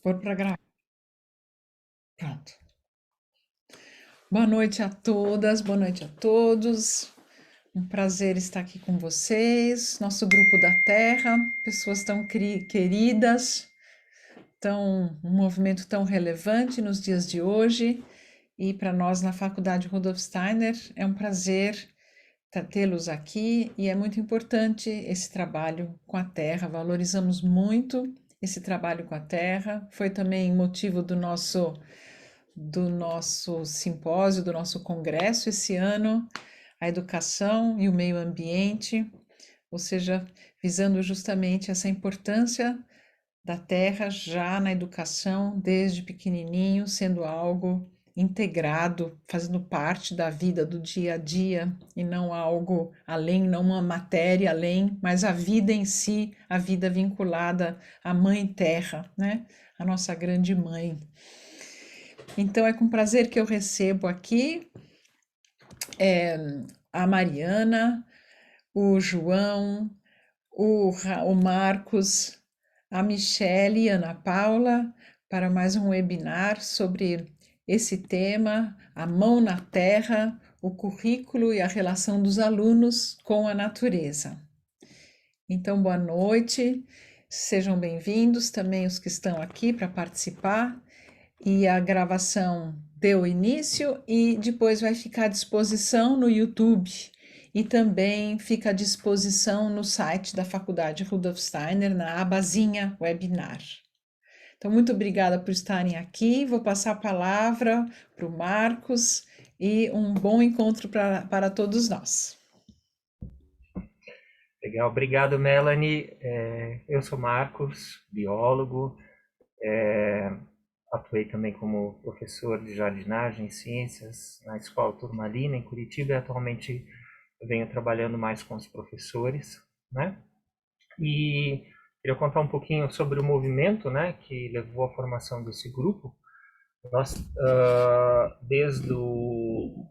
Pôr para gravar. Pronto. Boa noite a todas, boa noite a todos. Um prazer estar aqui com vocês. Nosso grupo da Terra, pessoas tão queridas, um movimento tão relevante nos dias de hoje. E para nós na Faculdade Rudolf Steiner é um prazer tê-los aqui e é muito importante esse trabalho com a Terra. Valorizamos muito esse trabalho com a Terra. Foi também motivo do nosso simpósio, do nosso congresso esse ano, a educação e o meio ambiente, ou seja, visando justamente essa importância da terra já na educação, desde pequenininho, sendo algo integrado, fazendo parte da vida do dia a dia e não algo além, não uma matéria além, mas a vida em si, a vida vinculada à Mãe Terra, né? A nossa grande mãe. Então é com prazer que eu recebo aqui a Mariana, o João, o Marcos, a Michele e a Ana Paula para mais um webinar sobre esse tema, a mão na terra, o currículo e a relação dos alunos com a natureza. Então, boa noite, sejam bem-vindos também os que estão aqui para participar. E a gravação deu início e depois vai ficar à disposição no YouTube e também fica à disposição no site da Faculdade Rudolf Steiner, na abazinha webinar. Então, muito obrigada por estarem aqui. Vou passar a palavra para o Marcos e um bom encontro para todos nós. Legal, obrigado, Melanie. Eu sou Marcos, biólogo, atuei também como professor de jardinagem e ciências na Escola Turmalina, em Curitiba, e atualmente eu venho trabalhando mais com os professores, né? E queria contar um pouquinho sobre o movimento, né, que levou à formação desse grupo. Nós, desde do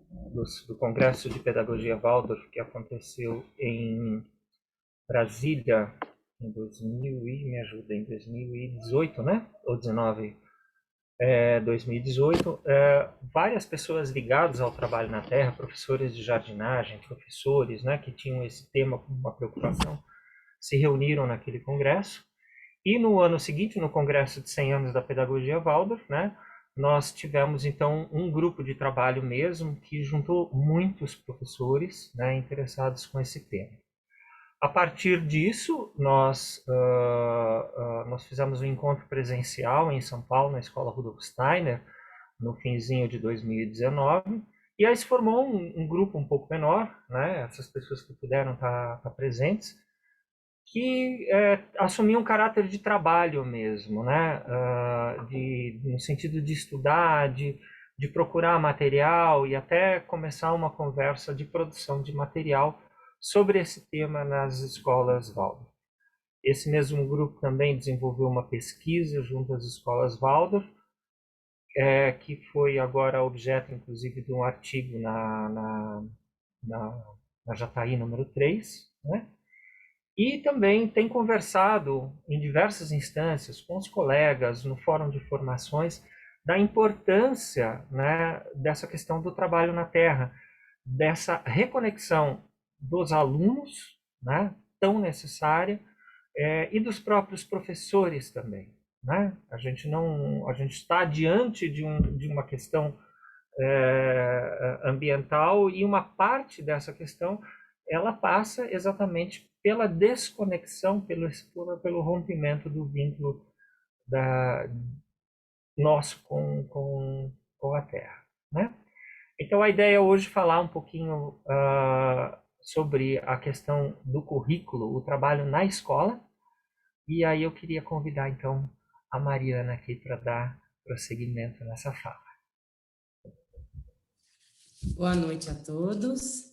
Congresso de Pedagogia Waldorf, que aconteceu em Brasília em 2018, né? Ou 19, 2018, várias pessoas ligadas ao trabalho na terra, professores de jardinagem, professores, né, que tinham esse tema como uma preocupação, se reuniram naquele congresso. E no ano seguinte, no congresso de 100 anos da pedagogia Waldorf, né, nós tivemos então um grupo de trabalho mesmo que juntou muitos professores, né, interessados com esse tema. A partir disso, nós fizemos um encontro presencial em São Paulo, na Escola Rudolf Steiner, no finzinho de 2019, e aí se formou um grupo um pouco menor, né, essas pessoas que puderam estar presentes, que assumiam um caráter de trabalho mesmo, né, no sentido de estudar, de procurar material e até começar uma conversa de produção de material sobre esse tema nas escolas Waldorf. Esse mesmo grupo também desenvolveu uma pesquisa junto às escolas Waldorf, que foi agora objeto, inclusive, de um artigo na Jataí número 3, né? E também tem conversado em diversas instâncias com os colegas no fórum de formações da importância, né, dessa questão do trabalho na terra, dessa reconexão dos alunos, né, tão necessária, e dos próprios professores também, né? A gente está diante de uma questão ambiental e uma parte dessa questão ela passa exatamente pela desconexão, pelo rompimento do vínculo nosso com a Terra, né? Então, a ideia hoje é falar um pouquinho sobre a questão do currículo, o trabalho na escola. E aí eu queria convidar, então, a Mariana aqui para dar prosseguimento nessa fala. Boa noite a todos.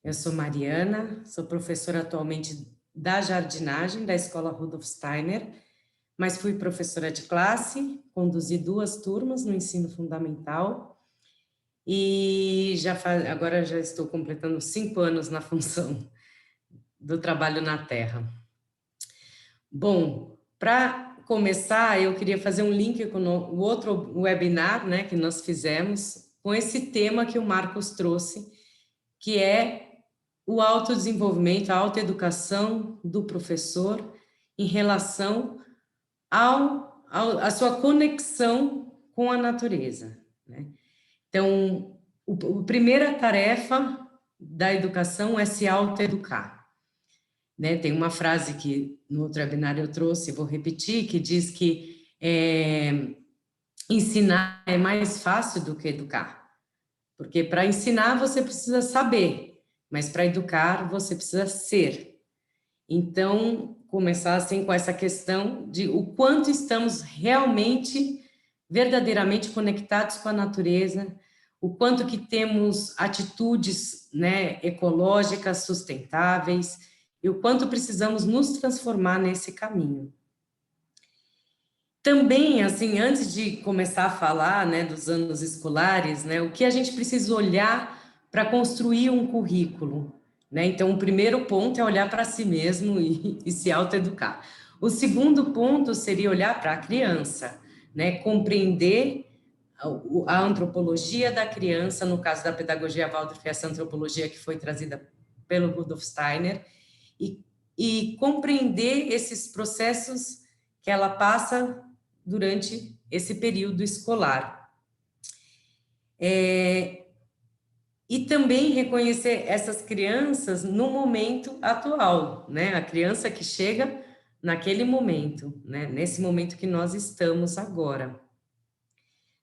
Eu sou Mariana, sou professora atualmente da jardinagem da Escola Rudolf Steiner, mas fui professora de classe, conduzi 2 turmas no ensino fundamental e agora já estou completando 5 anos na função do trabalho na terra. Bom, para começar, eu queria fazer um link com o outro webinar, né, que nós fizemos, com esse tema que o Marcos trouxe, que é o autodesenvolvimento, a autoeducação do professor em relação à sua conexão com a natureza, né? Então, a primeira tarefa da educação é se autoeducar, né? Tem uma frase que no outro webinar eu trouxe, vou repetir, que diz que ensinar é mais fácil do que educar, porque para ensinar você precisa saber, mas para educar você precisa ser. Então, começar assim com essa questão de o quanto estamos realmente, verdadeiramente conectados com a natureza, o quanto que temos atitudes, né, ecológicas, sustentáveis, e o quanto precisamos nos transformar nesse caminho. Também, assim, antes de começar a falar, né, dos anos escolares, né, o que a gente precisa olhar para construir um currículo, né? Então, o primeiro ponto é olhar para si mesmo e se autoeducar. O segundo ponto seria olhar para a criança, né? Compreender a antropologia da criança, no caso da pedagogia Waldorf, essa antropologia que foi trazida pelo Rudolf Steiner, e compreender esses processos que ela passa durante esse período escolar. E também reconhecer essas crianças no momento atual, né? A criança que chega naquele momento, né? Nesse momento que nós estamos agora.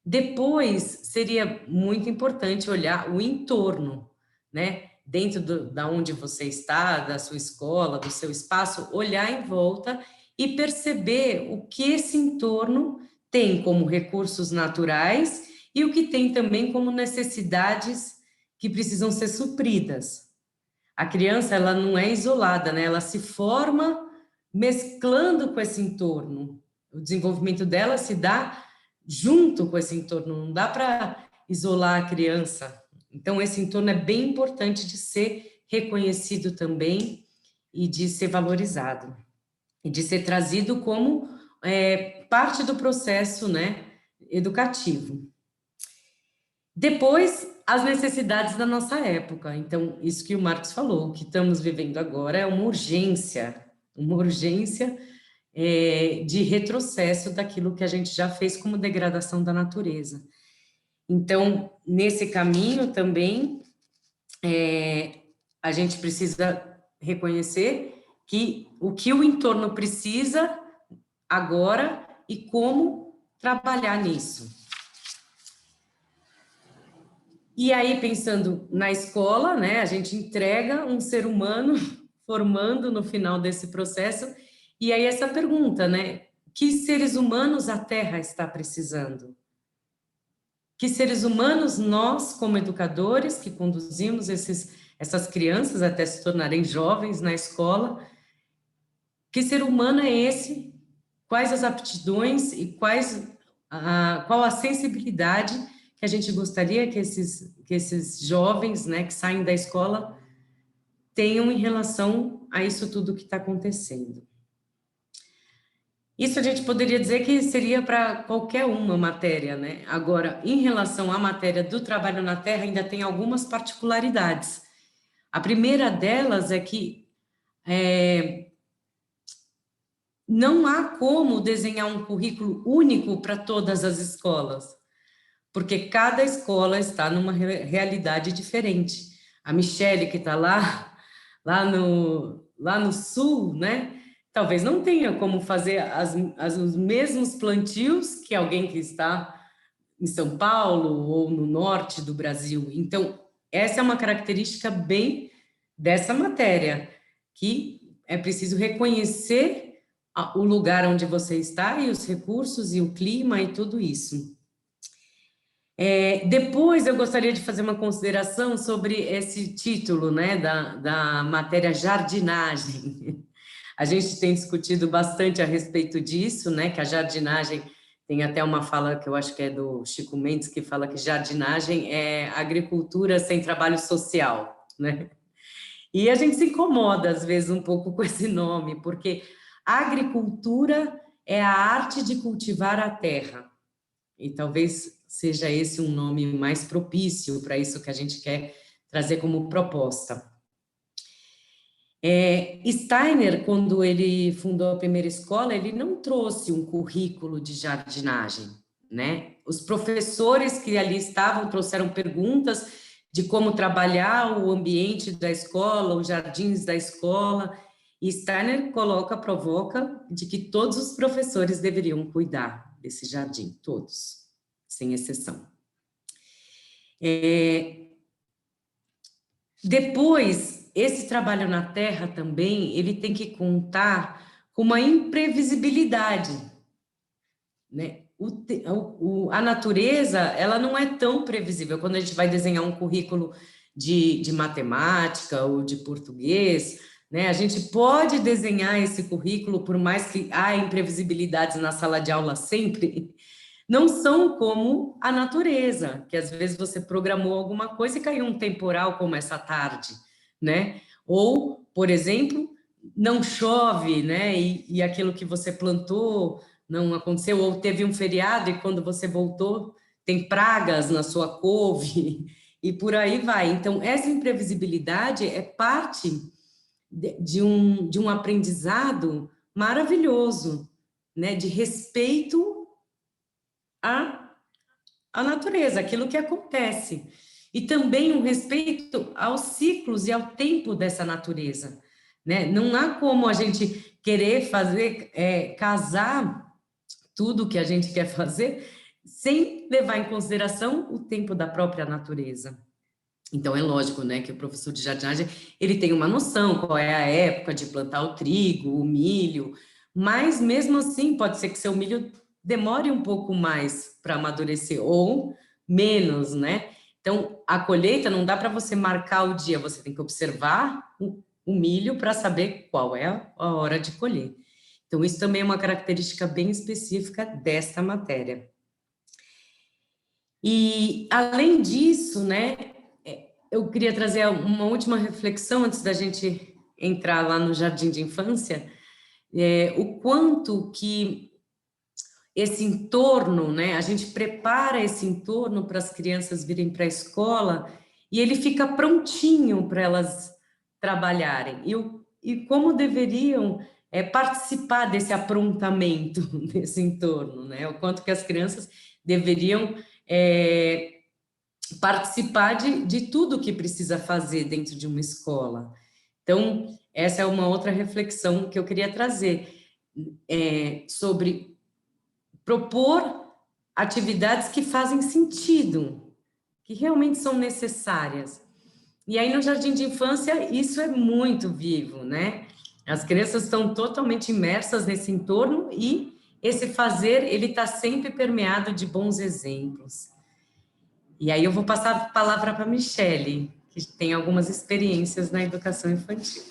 Depois, seria muito importante olhar o entorno, né? Dentro da onde você está, da sua escola, do seu espaço, olhar em volta e perceber o que esse entorno tem como recursos naturais e o que tem também como necessidades que precisam ser supridas. A criança, ela não é isolada, né? Ela se forma mesclando com esse entorno. O desenvolvimento dela se dá junto com esse entorno, não dá para isolar a criança. Então, esse entorno é bem importante de ser reconhecido também e de ser valorizado. E de ser trazido como parte do processo, né, educativo. Depois, as necessidades da nossa época. Então, isso que o Marcos falou, o que estamos vivendo agora é uma urgência de retrocesso daquilo que a gente já fez como degradação da natureza. Então, nesse caminho também, a gente precisa reconhecer que o entorno precisa agora e como trabalhar nisso. E aí, pensando na escola, né, a gente entrega um ser humano formando no final desse processo, e aí essa pergunta, né, que seres humanos a Terra está precisando? Que seres humanos nós, como educadores, que conduzimos essas crianças até se tornarem jovens na escola, que ser humano é esse? Quais as aptidões e qual a sensibilidade que a gente gostaria que esses jovens, né, que saem da escola tenham em relação a isso tudo que está acontecendo. Isso a gente poderia dizer que seria para qualquer uma matéria, né? Agora, em relação à matéria do trabalho na Terra, ainda tem algumas particularidades. A primeira delas é que não há como desenhar um currículo único para todas as escolas, porque cada escola está numa realidade diferente. A Michele, que está lá no sul, né? Talvez não tenha como fazer os mesmos plantios que alguém que está em São Paulo ou no norte do Brasil. Então, essa é uma característica bem dessa matéria, que é preciso reconhecer o lugar onde você está e os recursos e o clima e tudo isso. Depois eu gostaria de fazer uma consideração sobre esse título, né, da matéria jardinagem. A gente tem discutido bastante a respeito disso, né, que a jardinagem, tem até uma fala que eu acho que é do Chico Mendes, que fala que jardinagem é agricultura sem trabalho social, né? E a gente se incomoda, às vezes, um pouco com esse nome, porque a agricultura é a arte de cultivar a terra. E talvez seja esse um nome mais propício para isso que a gente quer trazer como proposta. Steiner, quando ele fundou a primeira escola, ele não trouxe um currículo de jardinagem, né? Os professores que ali estavam trouxeram perguntas de como trabalhar o ambiente da escola, os jardins da escola, e Steiner provoca de que todos os professores deveriam cuidar desse jardim, todos, sem exceção. Depois, esse trabalho na terra também, ele tem que contar com uma imprevisibilidade, né? A natureza, ela não é tão previsível. Quando a gente vai desenhar um currículo de matemática ou de português, né? A gente pode desenhar esse currículo, por mais que há imprevisibilidades na sala de aula sempre, não são como a natureza, que às vezes você programou alguma coisa e caiu um temporal como essa tarde, né? Ou, por exemplo, não chove, né? E aquilo que você plantou não aconteceu, ou teve um feriado e quando você voltou tem pragas na sua couve e por aí vai. Então, essa imprevisibilidade é parte de um aprendizado maravilhoso, né? De respeito à natureza, aquilo que acontece. E também um respeito aos ciclos e ao tempo dessa natureza, né? Não há como a gente querer fazer, casar tudo que a gente quer fazer sem levar em consideração o tempo da própria natureza. Então, é lógico, né, que o professor de jardinagem, ele tem uma noção qual é a época de plantar o trigo, o milho, mas mesmo assim pode ser que seu milho demore um pouco mais para amadurecer ou menos, né? Então, a colheita não dá para você marcar o dia, você tem que observar o milho para saber qual é a hora de colher. Então, isso também é uma característica bem específica desta matéria. E, além disso, né, eu queria trazer uma última reflexão antes da gente entrar lá no jardim de infância, o quanto que esse entorno, né, a gente prepara esse entorno para as crianças virem para a escola e ele fica prontinho para elas trabalharem. E como deveriam participar desse aprontamento desse entorno, né? O quanto que as crianças deveriam participar de tudo que precisa fazer dentro de uma escola. Então, essa é uma outra reflexão que eu queria trazer, sobre propor atividades que fazem sentido, que realmente são necessárias. E aí, no jardim de infância, isso é muito vivo, né? As crianças estão totalmente imersas nesse entorno e esse fazer, ele está sempre permeado de bons exemplos. E aí eu vou passar a palavra para a Michele, que tem algumas experiências na educação infantil.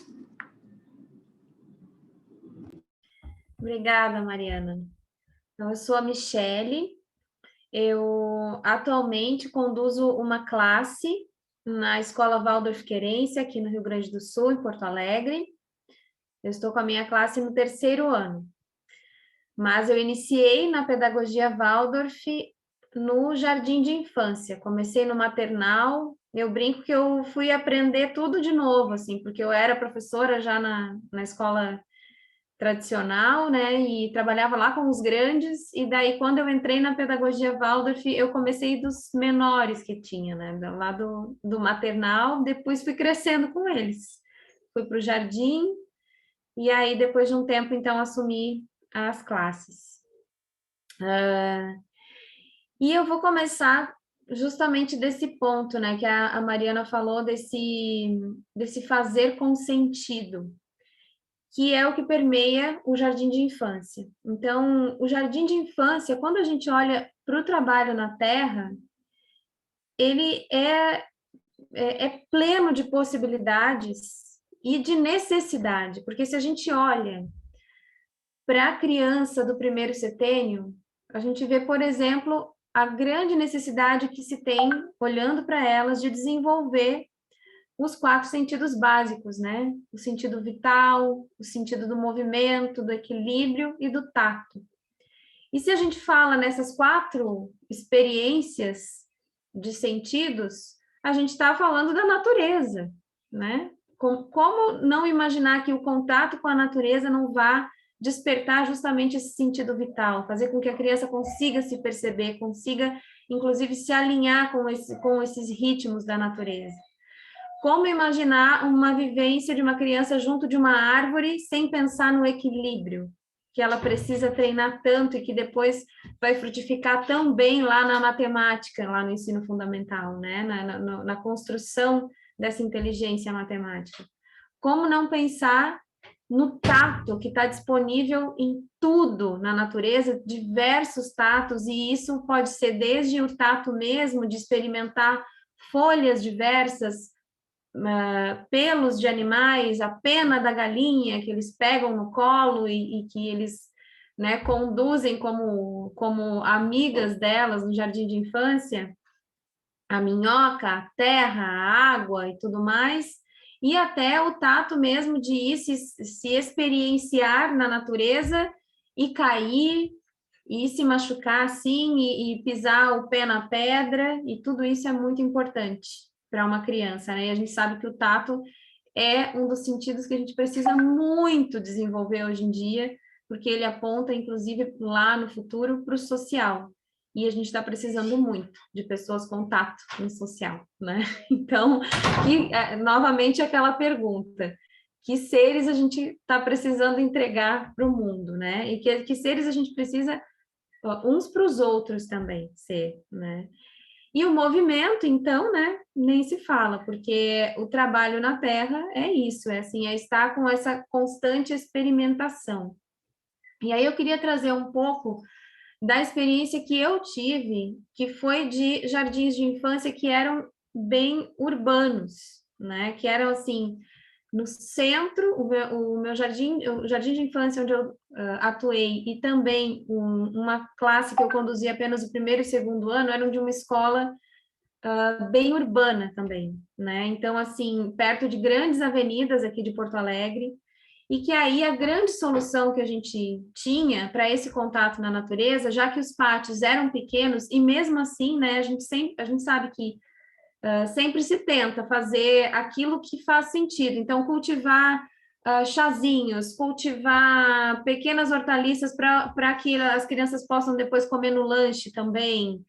Obrigada, Mariana. Então, eu sou a Michele, eu atualmente conduzo uma classe na Escola Waldorf Querência, aqui no Rio Grande do Sul, em Porto Alegre. Eu estou com a minha classe no 3º ano. Mas eu iniciei na pedagogia Waldorf no jardim de infância. Comecei no maternal, eu brinco que eu fui aprender tudo de novo, assim, porque eu era professora já na escola tradicional, né, e trabalhava lá com os grandes, e daí quando eu entrei na pedagogia Waldorf, eu comecei dos menores que tinha, né, lá do maternal, depois fui crescendo com eles. Fui para o jardim, e aí depois de um tempo, então, assumi as classes. E eu vou começar justamente desse ponto, né, que a Mariana falou, desse fazer com sentido, que é o que permeia o jardim de infância. Então, o jardim de infância, quando a gente olha para o trabalho na terra, ele é pleno de possibilidades e de necessidade, porque se a gente olha para a criança do primeiro setênio, a gente vê, por exemplo, a grande necessidade que se tem, olhando para elas, de desenvolver os 4 sentidos básicos, né? O sentido vital, o sentido do movimento, do equilíbrio e do tato. E se a gente fala nessas 4 experiências de sentidos, a gente está falando da natureza, né? Como não imaginar que o contato com a natureza não vá despertar justamente esse sentido vital, fazer com que a criança consiga se perceber, consiga, inclusive, se alinhar com esses ritmos da natureza. Como imaginar uma vivência de uma criança junto de uma árvore sem pensar no equilíbrio, que ela precisa treinar tanto e que depois vai frutificar tão bem lá na matemática, lá no ensino fundamental, né? Na construção dessa inteligência matemática. Como não pensar no tato, que está disponível em tudo na natureza, diversos tatos, e isso pode ser desde o tato mesmo, de experimentar folhas diversas, pelos de animais, a pena da galinha que eles pegam no colo e que eles, né, conduzem como amigas delas no jardim de infância, a minhoca, a terra, a água e tudo mais, e até o tato mesmo de ir se experienciar na natureza e cair e se machucar assim e pisar o pé na pedra, e tudo isso é muito importante para uma criança, né? E a gente sabe que o tato é um dos sentidos que a gente precisa muito desenvolver hoje em dia, porque ele aponta, inclusive, lá no futuro, para o social. E a gente está precisando muito de pessoas com tato no social, né? Então, novamente, aquela pergunta: que seres a gente está precisando entregar para o mundo, né? E que seres a gente precisa uns para os outros também ser, né? E o movimento, então, né, nem se fala, porque o trabalho na Terra é isso, é assim, é estar com essa constante experimentação. E aí eu queria trazer um pouco da experiência que eu tive, que foi de jardins de infância que eram bem urbanos, né, que eram assim, no centro, o meu jardim, o jardim de infância onde eu atuei, e também uma classe que eu conduzia apenas o primeiro e segundo ano, eram de uma escola bem urbana também, né? Então, assim, perto de grandes avenidas aqui de Porto Alegre, e que aí a grande solução que a gente tinha para esse contato na natureza, já que os pátios eram pequenos, e mesmo assim, né, a gente sabe que sempre se tenta fazer aquilo que faz sentido. Então, cultivar chazinhos, cultivar pequenas hortaliças para que as crianças possam depois comer no lanche também.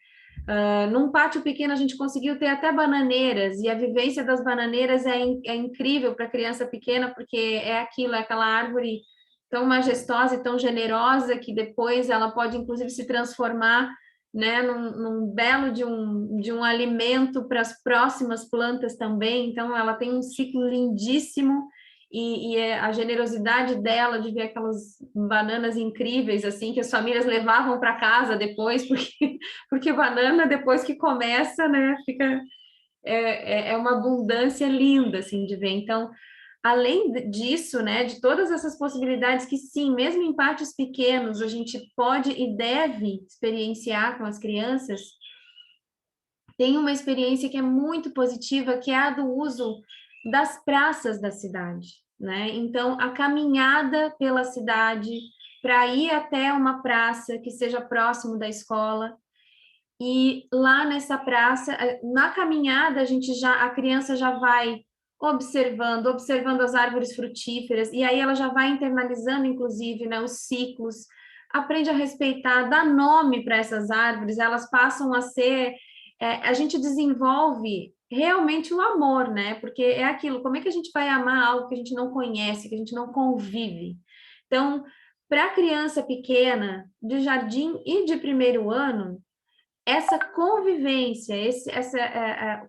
Num pátio pequeno, a gente conseguiu ter até bananeiras, e a vivência das bananeiras é incrível para criança pequena, porque é aquilo, é aquela árvore tão majestosa e tão generosa, que depois ela pode, inclusive, se transformar, né, num belo de um alimento para as próximas plantas também. Então, ela tem um ciclo lindíssimo, e a generosidade dela de ver aquelas bananas incríveis, assim, que as famílias levavam para casa depois, porque banana, depois que começa, né, fica... É uma abundância linda, assim, de ver. Então, além disso, né, de todas essas possibilidades que, sim, mesmo em pátios pequenos, a gente pode e deve experienciar com as crianças, tem uma experiência que é muito positiva, que é a do uso das praças da cidade, né? Então, a caminhada pela cidade para ir até uma praça que seja próximo da escola, e lá nessa praça, na caminhada, a criança já vai observando as árvores frutíferas, e aí ela já vai internalizando, inclusive, né, os ciclos, aprende a respeitar, dá nome para essas árvores, elas passam a ser... a gente desenvolve realmente o amor, né? Porque é aquilo, como é que a gente vai amar algo que a gente não conhece, que a gente não convive? Então, para a criança pequena, de jardim e de primeiro ano, essa convivência,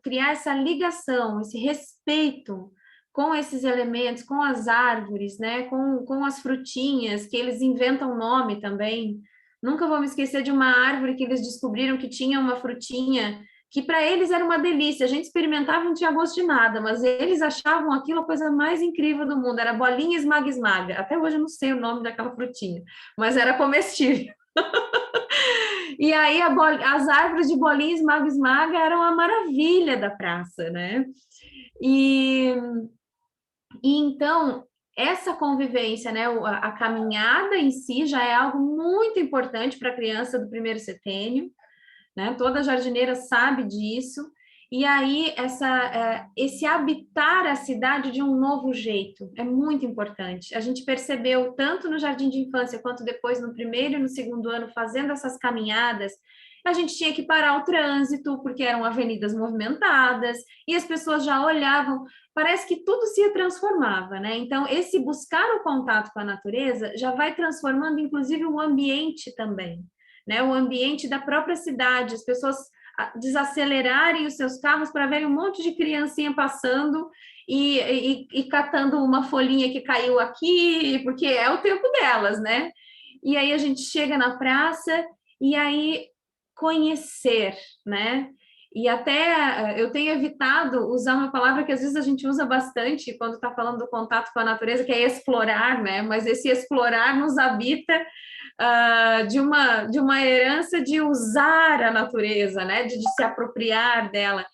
criar essa ligação, esse respeito com esses elementos, com as árvores, né, com as frutinhas, que eles inventam nome também. Nunca vou me esquecer de uma árvore que eles descobriram que tinha uma frutinha que para eles era uma delícia. A gente experimentava, não tinha gosto de nada, mas eles achavam aquilo a coisa mais incrível do mundo. Era bolinha esmaga-esmaga. Até hoje eu não sei o nome daquela frutinha, mas era comestível. E aí as árvores de bolinha esmaga-esmaga eram a maravilha da praça, né? E então, essa convivência, né, a caminhada em si já é algo muito importante para a criança do primeiro setênio, né? Toda jardineira sabe disso. E aí, esse habitar a cidade de um novo jeito é muito importante. A gente percebeu, tanto no jardim de infância, quanto depois no primeiro e no segundo ano, fazendo essas caminhadas, a gente tinha que parar o trânsito, porque eram avenidas movimentadas, e as pessoas já olhavam, parece que tudo se transformava, né? Então, esse buscar o contato com a natureza já vai transformando, inclusive, o ambiente também, né? O ambiente da própria cidade, as pessoas desacelerarem os seus carros para ver um monte de criancinha passando e catando uma folhinha que caiu aqui, porque é o tempo delas, né? E aí a gente chega na praça e aí conhecer, né? E até eu tenho evitado usar uma palavra que às vezes a gente usa bastante quando está falando do contato com a natureza, que é explorar, né? Mas esse explorar nos habita de uma herança de usar a natureza, né? De se apropriar dela.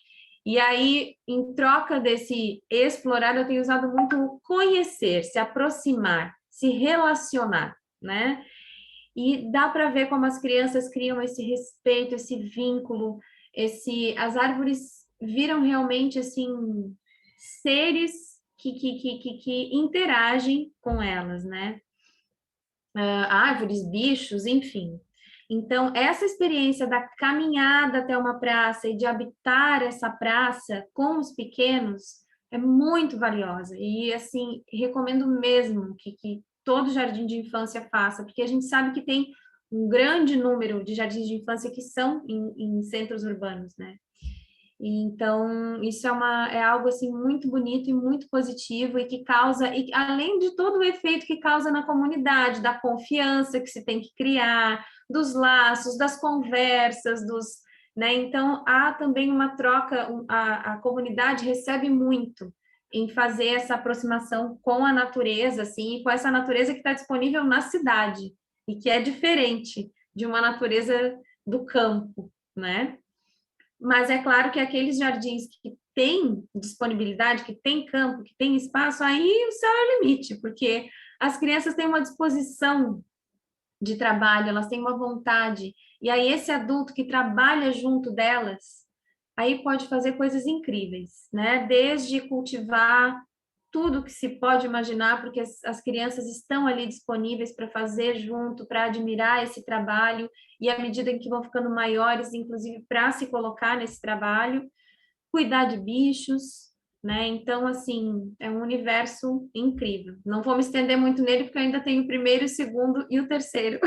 E aí, em troca desse explorar, eu tenho usado muito conhecer, se aproximar, se relacionar, né? E dá para ver como as crianças criam esse respeito, esse vínculo, as árvores viram realmente assim seres que interagem com elas, né? Árvores, bichos, enfim. Então, essa experiência da caminhada até uma praça e de habitar essa praça com os pequenos é muito valiosa. E, assim, recomendo mesmo que todo jardim de infância faça, porque a gente sabe que tem um grande número de jardins de infância que são em centros urbanos, né? Então, isso é algo assim muito bonito e muito positivo e que causa, e além de todo o efeito que causa na comunidade, da confiança que se tem que criar, dos laços, das conversas, né? Então, há também uma troca, a comunidade recebe muito em fazer essa aproximação com a natureza, assim, e com essa natureza que está disponível na cidade e que é diferente de uma natureza do campo, né? Mas é claro que aqueles jardins que têm disponibilidade, que têm campo, que têm espaço, aí o céu é o limite, porque as crianças têm uma disposição de trabalho, elas têm uma vontade, e aí esse adulto que trabalha junto delas, aí pode fazer coisas incríveis, né? Desde cultivar tudo que se pode imaginar, porque as crianças estão ali disponíveis para fazer junto, para admirar esse trabalho, e à medida em que vão ficando maiores, inclusive para se colocar nesse trabalho, cuidar de bichos, né? Então, assim, é um universo incrível. Não vou me estender muito nele, porque eu ainda tenho o primeiro, o segundo e o terceiro.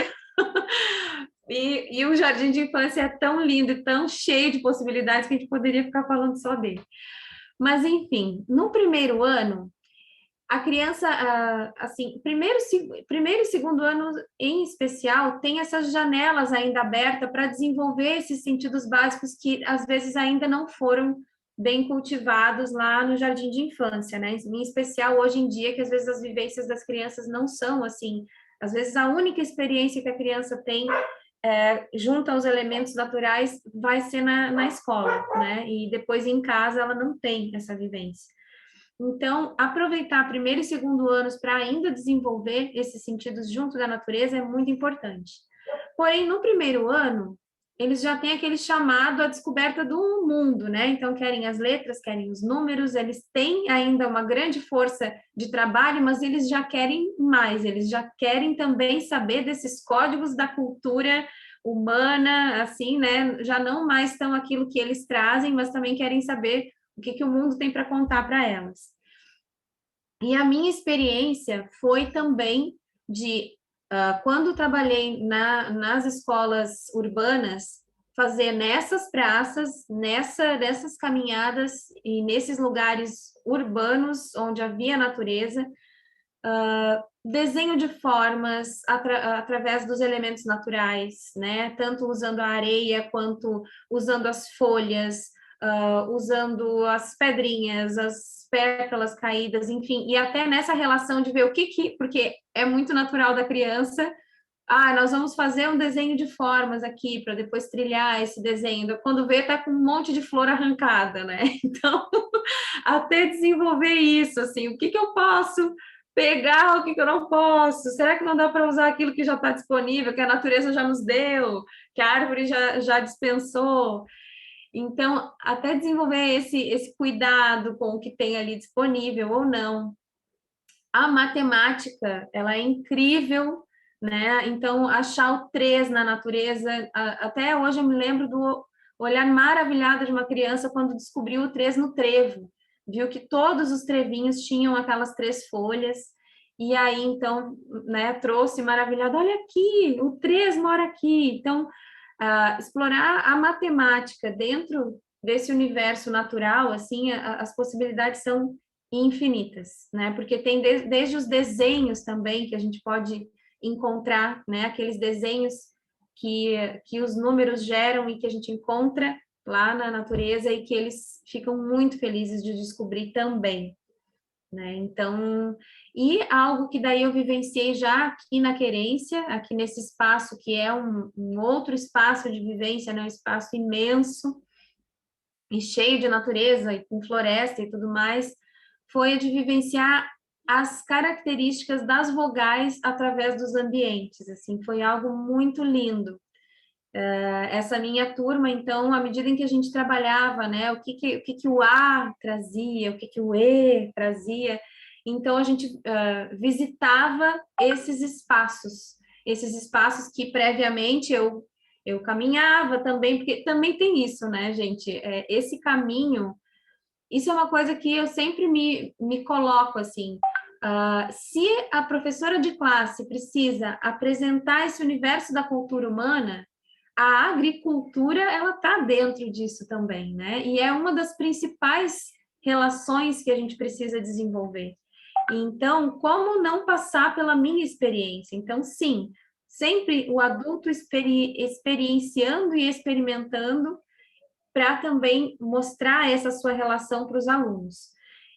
E o jardim de infância é tão lindo e tão cheio de possibilidades que a gente poderia ficar falando só dele. Mas, enfim, no primeiro ano, a criança, assim, primeiro e segundo ano em especial, tem essas janelas ainda abertas para desenvolver esses sentidos básicos que às vezes ainda não foram bem cultivados lá no jardim de infância, né? Em especial hoje em dia, que às vezes as vivências das crianças não são assim, às vezes a única experiência que a criança tem junto aos elementos naturais vai ser na escola, né? E depois em casa ela não tem essa vivência. Então, aproveitar primeiro e segundo anos para ainda desenvolver esses sentidos junto da natureza é muito importante. Porém, no primeiro ano, eles já têm aquele chamado à descoberta do mundo, né? Então, querem as letras, querem os números, eles têm ainda uma grande força de trabalho, mas eles já querem mais, eles já querem também saber desses códigos da cultura humana, assim, né? Já não mais estão aquilo que eles trazem, mas também querem saber o que o mundo tem para contar para elas. E a minha experiência foi também de, quando trabalhei nas escolas urbanas, fazer nessas praças, nessas caminhadas e nesses lugares urbanos onde havia natureza, desenho de formas através dos elementos naturais, né? Tanto usando a areia quanto usando as folhas, usando as pedrinhas, as pétalas caídas, enfim, e até nessa relação de ver porque é muito natural da criança nós vamos fazer um desenho de formas aqui para depois trilhar esse desenho. Quando vê, tá com um monte de flor arrancada, né? Então, até desenvolver isso, assim, o que que eu posso pegar, o que que eu não posso? Será que não dá para usar aquilo que já está disponível, que a natureza já nos deu, que a árvore já dispensou? Então, até desenvolver esse cuidado com o que tem ali disponível ou não. A matemática, ela é incrível, né? Então, achar o 3 na natureza, até hoje eu me lembro do olhar maravilhado de uma criança quando descobriu o 3 no trevo, viu que todos os trevinhos tinham aquelas 3 folhas, e aí, então, né, trouxe maravilhado, olha aqui, o 3 mora aqui. Então, explorar a matemática dentro desse universo natural, assim, as possibilidades são infinitas, né? Porque tem desde os desenhos também que a gente pode encontrar, né? Aqueles desenhos que os números geram e que a gente encontra lá na natureza e que eles ficam muito felizes de descobrir também, né? Então, e algo que daí eu vivenciei já aqui na Querência, aqui nesse espaço que é um outro espaço de vivência, né? Um espaço imenso e cheio de natureza e com floresta e tudo mais, foi a de vivenciar as características das vogais através dos ambientes, assim, foi algo muito lindo. Essa minha turma, então, à medida em que a gente trabalhava, né, o que o A trazia, o que o E trazia, então a gente visitava esses espaços que previamente eu caminhava também, porque também tem isso, né, gente, esse caminho. Isso é uma coisa que eu sempre me coloco assim. Se a professora de classe precisa apresentar esse universo da cultura humana, a agricultura ela está dentro disso também, né? E é uma das principais relações que a gente precisa desenvolver. Então, como não passar pela minha experiência? Então, sim, sempre o adulto experienciando e experimentando para também mostrar essa sua relação para os alunos.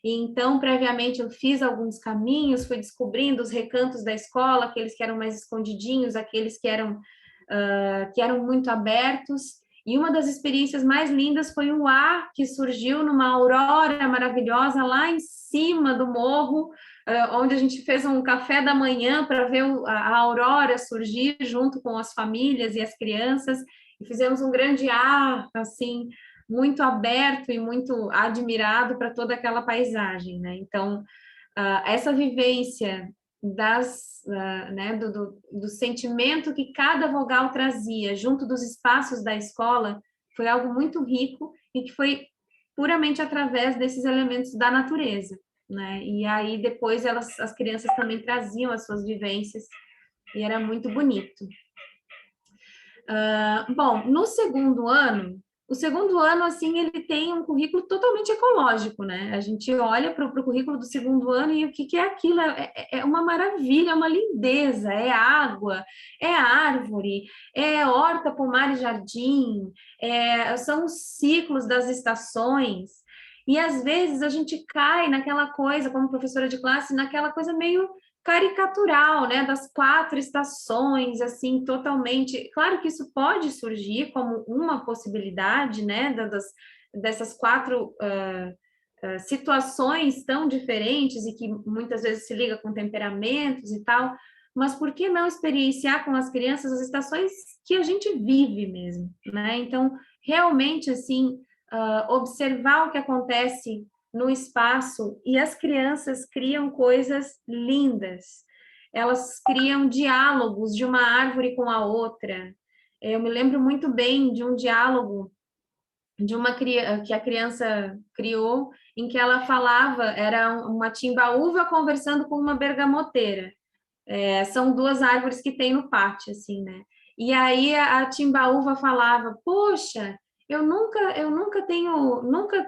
E então, previamente, eu fiz alguns caminhos, fui descobrindo os recantos da escola, aqueles que eram mais escondidinhos, aqueles que eram muito abertos. E uma das experiências mais lindas foi o ar que surgiu numa aurora maravilhosa lá em cima do morro, onde a gente fez um café da manhã para ver a aurora surgir junto com as famílias e as crianças. E fizemos um grande ar, assim, muito aberto e muito admirado para toda aquela paisagem, né? Então, essa vivência né, do sentimento que cada vogal trazia junto dos espaços da escola foi algo muito rico e que foi puramente através desses elementos da natureza, né? E aí depois as crianças também traziam as suas vivências e era muito bonito. Bom, no segundo ano, o segundo ano, assim, ele tem um currículo totalmente ecológico, né? A gente olha para o currículo do segundo ano e o que é aquilo? É uma maravilha, é uma lindeza, é água, é árvore, é horta, pomar e jardim, são os ciclos das estações. E às vezes a gente cai naquela coisa, como professora de classe, naquela coisa meio caricatural, né, das 4 estações, assim, totalmente. Claro que isso pode surgir como uma possibilidade, né, dessas 4 situações tão diferentes e que muitas vezes se liga com temperamentos e tal, mas por que não experienciar com as crianças as estações que a gente vive mesmo, né? Então, realmente, assim, observar o que acontece no espaço, e as crianças criam coisas lindas. Elas criam diálogos de uma árvore com a outra. Eu me lembro muito bem de um diálogo de uma que a criança criou, em que ela falava, era uma timbaúva conversando com uma bergamoteira. São 2 árvores que tem no pátio, assim, né? E aí a timbaúva falava, poxa, eu nunca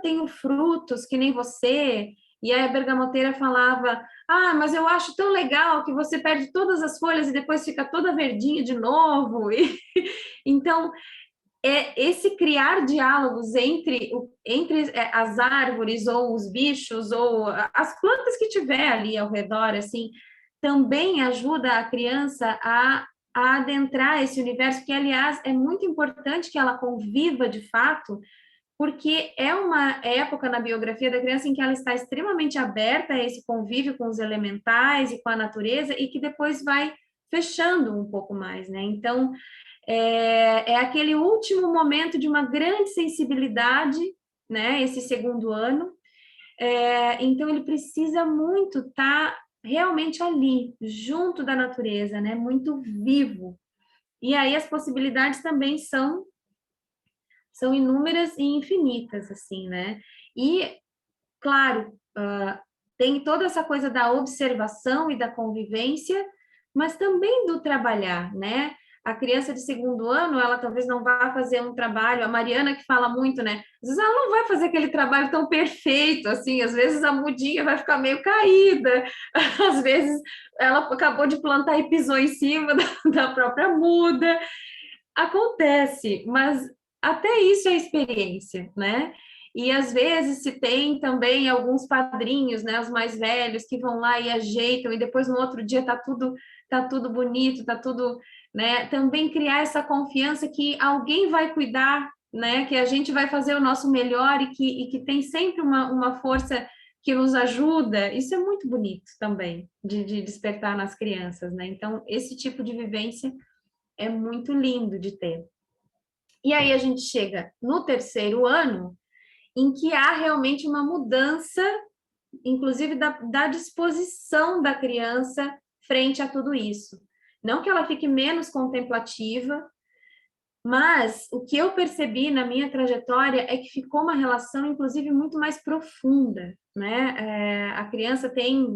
tenho frutos que nem você. E aí a bergamoteira falava, mas eu acho tão legal que você perde todas as folhas e depois fica toda verdinha de novo. Então, esse criar diálogos entre as árvores ou os bichos ou as plantas que tiver ali ao redor, assim, também ajuda a criança a a adentrar esse universo, que, aliás, é muito importante que ela conviva de fato, porque é uma época na biografia da criança em que ela está extremamente aberta a esse convívio com os elementais e com a natureza, e que depois vai fechando um pouco mais, né? Então, é aquele último momento de uma grande sensibilidade, né? Esse segundo ano. Então, ele precisa muito estar realmente ali, junto da natureza, né? Muito vivo. E aí as possibilidades também são inúmeras e infinitas, assim, né? E, claro, tem toda essa coisa da observação e da convivência, mas também do trabalhar, né? A criança de segundo ano, ela talvez não vá fazer um trabalho, a Mariana que fala muito, né? Às vezes ela não vai fazer aquele trabalho tão perfeito, assim, às vezes a mudinha vai ficar meio caída, às vezes ela acabou de plantar e pisou em cima da própria muda. Acontece, mas até isso é experiência, né? E às vezes se tem também alguns padrinhos, né, os mais velhos, que vão lá e ajeitam, e depois no outro dia tá tudo bonito, tá tudo, né? Também criar essa confiança que alguém vai cuidar, né? Que a gente vai fazer o nosso melhor e que tem sempre uma força que nos ajuda. Isso é muito bonito também, de despertar nas crianças, né? Então, esse tipo de vivência é muito lindo de ter. E aí a gente chega no terceiro ano, em que há realmente uma mudança, inclusive da disposição da criança frente a tudo isso. Não que ela fique menos contemplativa, mas o que eu percebi na minha trajetória é que ficou uma relação, inclusive, muito mais profunda, né? A criança tem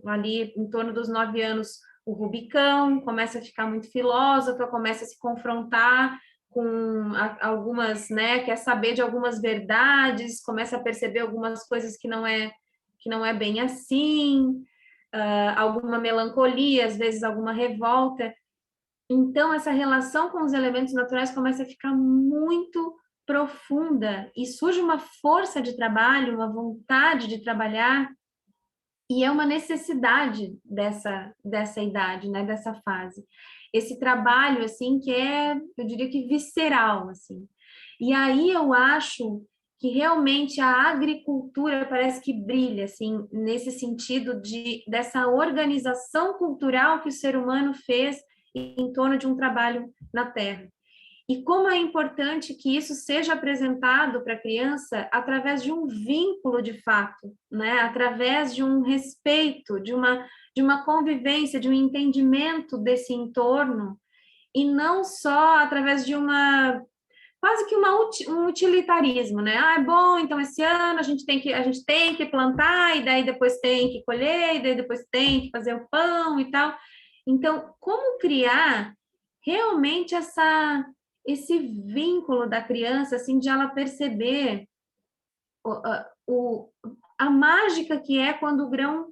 ali em torno dos 9 anos o Rubicão, começa a ficar muito filósofa, começa a se confrontar com algumas, né? Quer saber de algumas verdades, começa a perceber algumas coisas que não é bem assim, alguma melancolia, às vezes alguma revolta. Então, essa relação com os elementos naturais começa a ficar muito profunda e surge uma força de trabalho, uma vontade de trabalhar, e é uma necessidade dessa idade, né, dessa fase. Esse trabalho, assim, que eu diria que visceral, assim. E aí eu acho que realmente a agricultura parece que brilha, assim, nesse sentido dessa organização cultural que o ser humano fez em torno de um trabalho na terra. E como é importante que isso seja apresentado para a criança através de um vínculo de fato, né? Através de um respeito, de uma convivência, de um entendimento desse entorno, e não só através de quase que um utilitarismo, né? Ah, é bom, então esse ano a gente tem que plantar, e daí depois tem que colher, e daí depois tem que fazer o pão e tal. Então, como criar realmente esse vínculo da criança, assim, de ela perceber a mágica que é quando o grão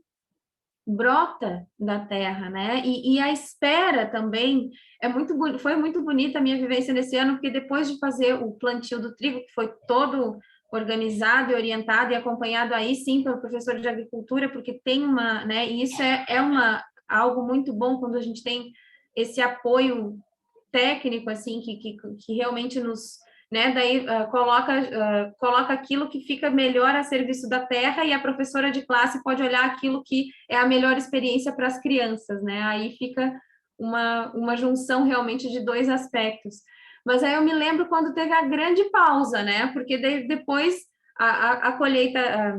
brota da terra, né? E a espera também foi muito bonita a minha vivência nesse ano, porque depois de fazer o plantio do trigo, que foi todo organizado e orientado e acompanhado aí sim pelo professor de agricultura, porque tem né? E isso é algo muito bom quando a gente tem esse apoio técnico, assim, que realmente nos, né, daí coloca aquilo que fica melhor a serviço da terra, e a professora de classe pode olhar aquilo que é a melhor experiência para as crianças, né? Aí fica uma junção realmente de dois aspectos. Mas aí eu me lembro quando teve a grande pausa, né? Porque depois a colheita,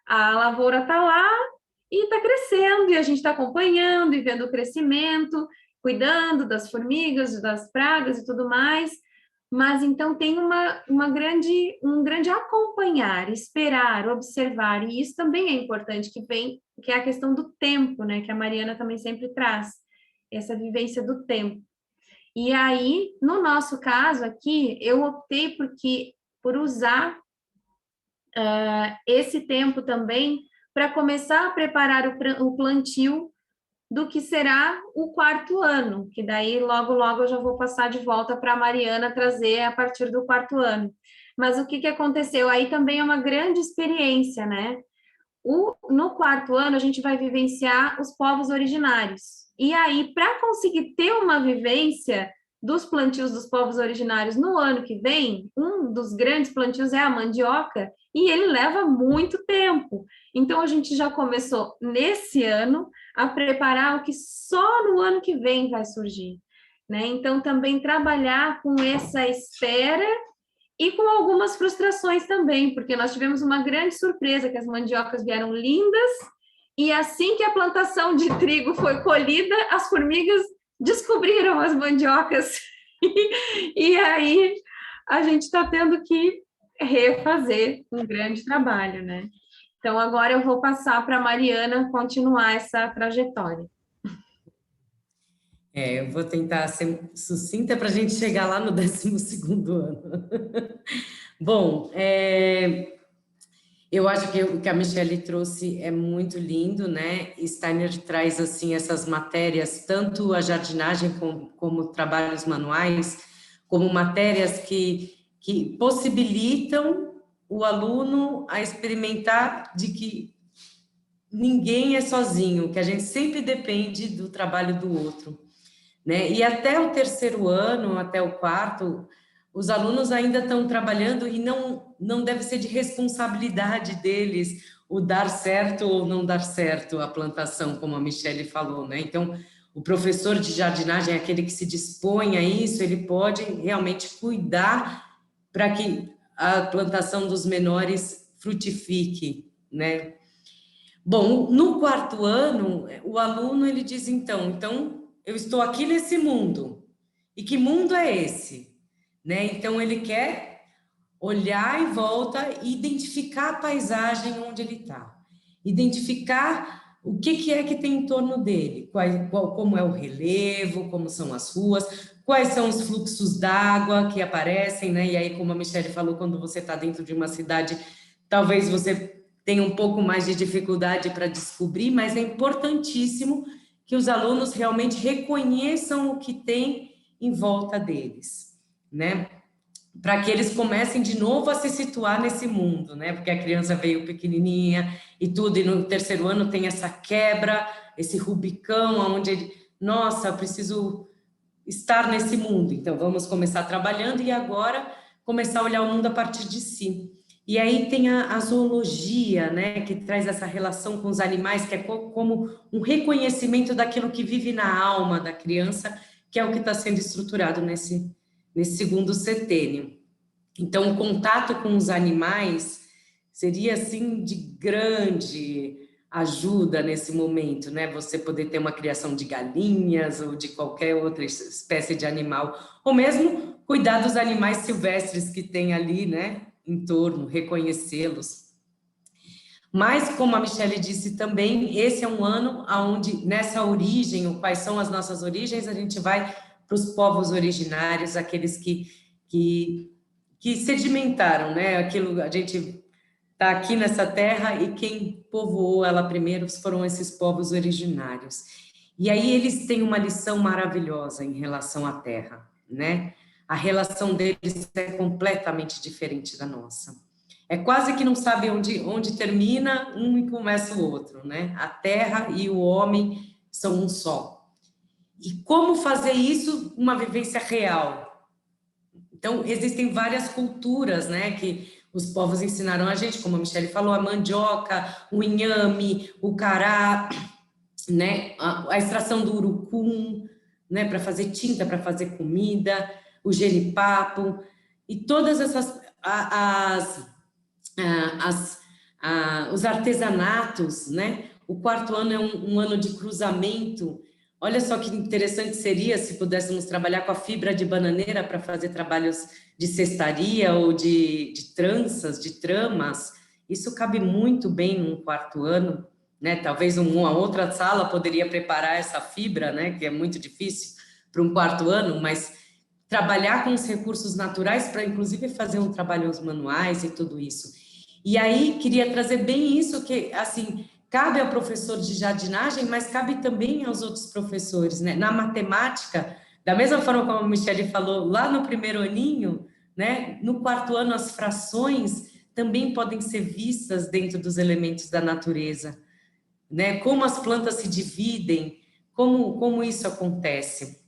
a lavoura está lá e está crescendo, e a gente está acompanhando e vendo o crescimento, cuidando das formigas, das pragas e tudo mais. Mas então tem um grande acompanhar, esperar, observar, e isso também é importante, que é a questão do tempo, né? Que a Mariana também sempre traz, essa vivência do tempo. E aí, no nosso caso aqui, eu optei por usar esse tempo também para começar a preparar o plantio do que será o quarto ano, que daí logo eu já vou passar de volta para a Mariana trazer a partir do quarto ano. Mas o que aconteceu? Aí também é uma grande experiência, né? No quarto ano, a gente vai vivenciar os povos originários, E aí, para conseguir ter uma vivência dos plantios dos povos originários no ano que vem, um dos grandes plantios é a mandioca, e ele leva muito tempo. Então, a gente já começou nesse ano a preparar o que só no ano que vem vai surgir, né? Então, também trabalhar com essa espera e com algumas frustrações também, porque nós tivemos uma grande surpresa, que as mandiocas vieram lindas, e assim que a plantação de trigo foi colhida, as formigas descobriram as mandiocas, e aí a gente está tendo que refazer um grande trabalho, né? Então, agora eu vou passar para a Mariana continuar essa trajetória. Eu vou tentar ser sucinta para a gente chegar lá no 12º ano. Bom, eu acho que o que a Michele trouxe é muito lindo, né? Steiner traz, assim, essas matérias, tanto a jardinagem como trabalhos manuais, como matérias que possibilitam o aluno a experimentar de que ninguém é sozinho, que a gente sempre depende do trabalho do outro, né? E até o 3º ano, até o 4º, os alunos ainda estão trabalhando e não deve ser de responsabilidade deles o dar certo ou não dar certo a plantação, como a Michele falou, né? Então, o professor de jardinagem é aquele que se dispõe a isso, ele pode realmente cuidar para que a plantação dos menores frutifique, né? Bom, no 4º ano, o aluno, ele diz, então, eu estou aqui nesse mundo. E que mundo é esse? Né? Então, ele quer olhar em volta e identificar a paisagem onde ele está. Identificar o que é que tem em torno dele. Como é o relevo, como são as ruas, quais são os fluxos d'água que aparecem, né? E aí, como a Michele falou, quando você está dentro de uma cidade, talvez você tenha um pouco mais de dificuldade para descobrir, mas é importantíssimo que os alunos realmente reconheçam o que tem em volta deles, né? Para que eles comecem de novo a se situar nesse mundo, né? Porque a criança veio pequenininha e tudo, e no 3º ano tem essa quebra, esse Rubicão, onde ele, nossa, eu preciso estar nesse mundo. Então, vamos começar trabalhando e agora começar a olhar o mundo a partir de si. E aí tem a zoologia, né, que traz essa relação com os animais, que é como um reconhecimento daquilo que vive na alma da criança, que é o que está sendo estruturado nesse 2º setênio. Então, o contato com os animais seria, assim, de grande ajuda nesse momento, né? Você poder ter uma criação de galinhas ou de qualquer outra espécie de animal, ou mesmo cuidar dos animais silvestres que tem ali, né, em torno, reconhecê-los. Mas, como a Michele disse também, esse é um ano onde, nessa origem, ou quais são as nossas origens, a gente vai para os povos originários, aqueles que sedimentaram, né? Aquilo, a gente está aqui nessa terra e quem povoou ela primeiro foram esses povos originários. E aí eles têm uma lição maravilhosa em relação à terra, né? A relação deles é completamente diferente da nossa. É quase que não sabe onde termina um e começa o outro, né? A terra e o homem são um só. E como fazer isso uma vivência real? Então, existem várias culturas, né, que os povos ensinaram a gente, como a Michele falou, a mandioca, o inhame, o cará, né, a extração do urucum, né, para fazer tinta, para fazer comida, o jenipapo, e todas essas, os artesanatos, né? O 4º ano é um ano de cruzamento. Olha só que interessante seria se pudéssemos trabalhar com a fibra de bananeira para fazer trabalhos de cestaria ou de tranças, de tramas. Isso cabe muito bem num 4º ano, né? Talvez uma outra sala poderia preparar essa fibra, né? Que é muito difícil para um 4º ano, mas trabalhar com os recursos naturais para, inclusive, fazer um trabalho aos manuais e tudo isso. E aí, queria trazer bem isso, que, assim, cabe ao professor de jardinagem, mas cabe também aos outros professores, né? Na matemática, da mesma forma como a Michele falou, lá no 1º aninho, né? No 4º ano, as frações também podem ser vistas dentro dos elementos da natureza, né? Como as plantas se dividem, como isso acontece?